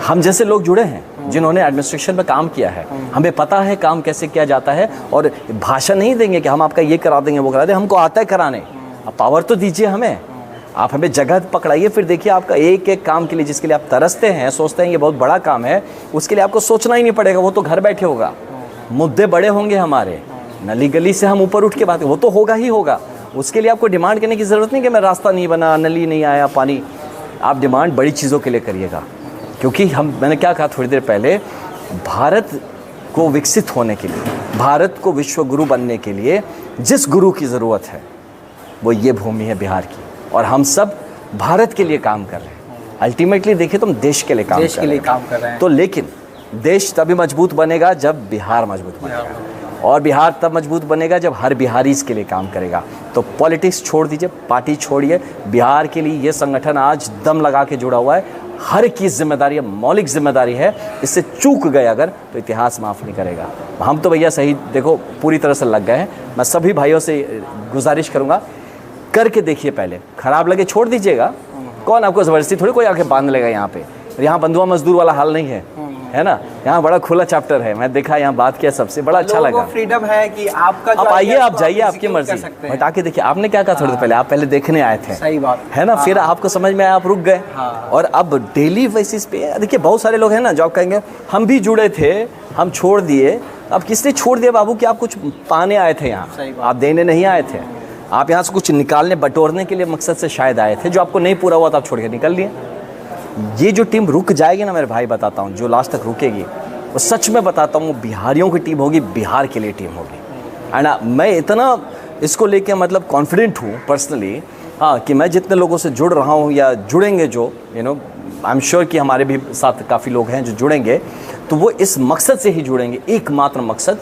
हम जैसे लोग जुड़े हैं जिन्होंने एडमिनिस्ट्रेशन में काम किया है, हमें पता है काम कैसे किया जाता है। और भाषण नहीं देंगे कि हम आपका ये करा देंगे वो करा देंगे, हमको आता है कराने। अब पावर तो दीजिए हमें, आप हमें जगह पकड़ाइए, फिर देखिए आपका एक एक काम के लिए जिसके लिए आप तरसते हैं, सोचते हैं ये बहुत बड़ा काम है, उसके लिए आपको सोचना ही नहीं पड़ेगा, वो तो घर बैठे होगा। मुद्दे बड़े होंगे हमारे, नली गली से हम ऊपर उठ के बात, वो तो होगा ही होगा। उसके लिए आपको डिमांड करने की ज़रूरत नहीं कि मैं रास्ता नहीं बना, नली नहीं आया, पानी। आप डिमांड बड़ी चीज़ों के लिए करिएगा, क्योंकि मैंने क्या कहा थोड़ी देर पहले, भारत को विकसित होने के लिए, भारत को विश्व गुरु बनने के लिए जिस गुरु की ज़रूरत है वो ये भूमि है बिहार की। और हम सब भारत के लिए काम कर रहे हैं। अल्टीमेटली देखिए तो हम देश के लिए काम कर रहे हैं। तो लेकिन देश तभी मजबूत बनेगा जब बिहार मजबूत बनेगा, और बिहार तब मजबूत बनेगा जब हर बिहारी इसके लिए काम करेगा। तो पॉलिटिक्स छोड़ दीजिए, पार्टी छोड़िए, बिहार के लिए ये संगठन आज दम लगा के जुड़ा हुआ है। हर की जिम्मेदारी है, मौलिक जिम्मेदारी है। इससे चूक गए अगर तो इतिहास माफ़ नहीं करेगा। हम तो भैया सही देखो पूरी तरह से लग गए हैं। मैं सभी भाइयों से गुजारिश करूँगा, करके देखिए, पहले खराब लगे छोड़ दीजिएगा। कौन आपको ज़बरदस्ती थोड़ी कोई आके बांध लेगा यहाँ पे। यहाँ बंधुआ मजदूर वाला हाल नहीं है ना। यहाँ बड़ा खुला चैप्टर है, मैं देखा यहाँ बात किया, सबसे बड़ा अच्छा लगा। फ्रीडम है कि आपका आप आइए, आप जाइए, आपकी मर्जी, बट आके देखिए। आपने क्या कहा थोड़ी देर पहले, आप पहले देखने आए थे, सही बात है ना। फिर आपको समझ में आया, आप रुक गए। और अब डेली बेसिस पे देखिए बहुत सारे लोग हैं ना जो आप कहेंगे हम भी जुड़े थे, हम छोड़ दिए। अब किसने छोड़ दिया बाबू कि आप कुछ पाने आए थे यहाँ, आप देने नहीं आए थे। आप यहाँ से कुछ निकालने बटोरने के लिए मकसद से शायद आए थे, जो आपको नहीं पूरा हुआ तो आप छोड़ के निकल लिए। ये जो टीम रुक जाएगी ना मेरे भाई, बताता हूँ, जो लास्ट तक रुकेगी वो सच में बताता हूँ बिहारियों की टीम होगी, बिहार के लिए टीम होगी। एंड मैं इतना इसको लेके मतलब कॉन्फिडेंट हूँ पर्सनली, हाँ, कि मैं जितने लोगों से जुड़ रहा हूँ या जुड़ेंगे, जो आई एम श्योर कि हमारे भी साथ काफ़ी लोग हैं जो जुड़ेंगे, तो वो इस मकसद से ही जुड़ेंगे, एकमात्र मकसद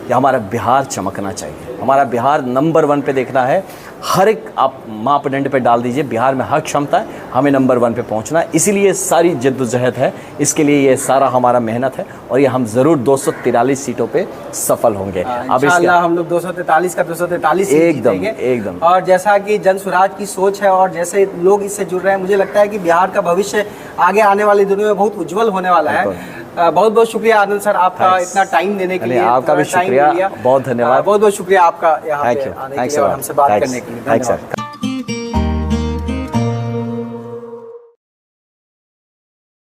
कि हमारा बिहार चमकना चाहिए, हमारा बिहार नंबर 1 पे देखना है। हर एक आप मापदंड पे डाल दीजिए, बिहार में हर क्षमता है, हमें नंबर 1 पे पहुंचना है। इसीलिए सारी जद्दोजहद है, इसके लिए ये सारा हमारा मेहनत है, और ये हम ज़रूर 243 सीटों पे सफल होंगे। अब इंशाअल्लाह हम लोग 243 का 243 एकदम। और जैसा कि जन स्वराज की सोच है और जैसे लोग इससे जुड़ रहे हैं, मुझे लगता है कि बिहार का भविष्य आगे आने वाली दिनों में बहुत उज्जवल होने वाला है। बहुत बहुत शुक्रिया आनंद सर, आपका इतना टाइम देने के लिए। आपका भी शुक्रिया, बहुत धन्यवाद। बहुत बहुत शुक्रिया आपका यहाँ पे आने के लिए और हमसे बात करने के लिए। धन्यवाद।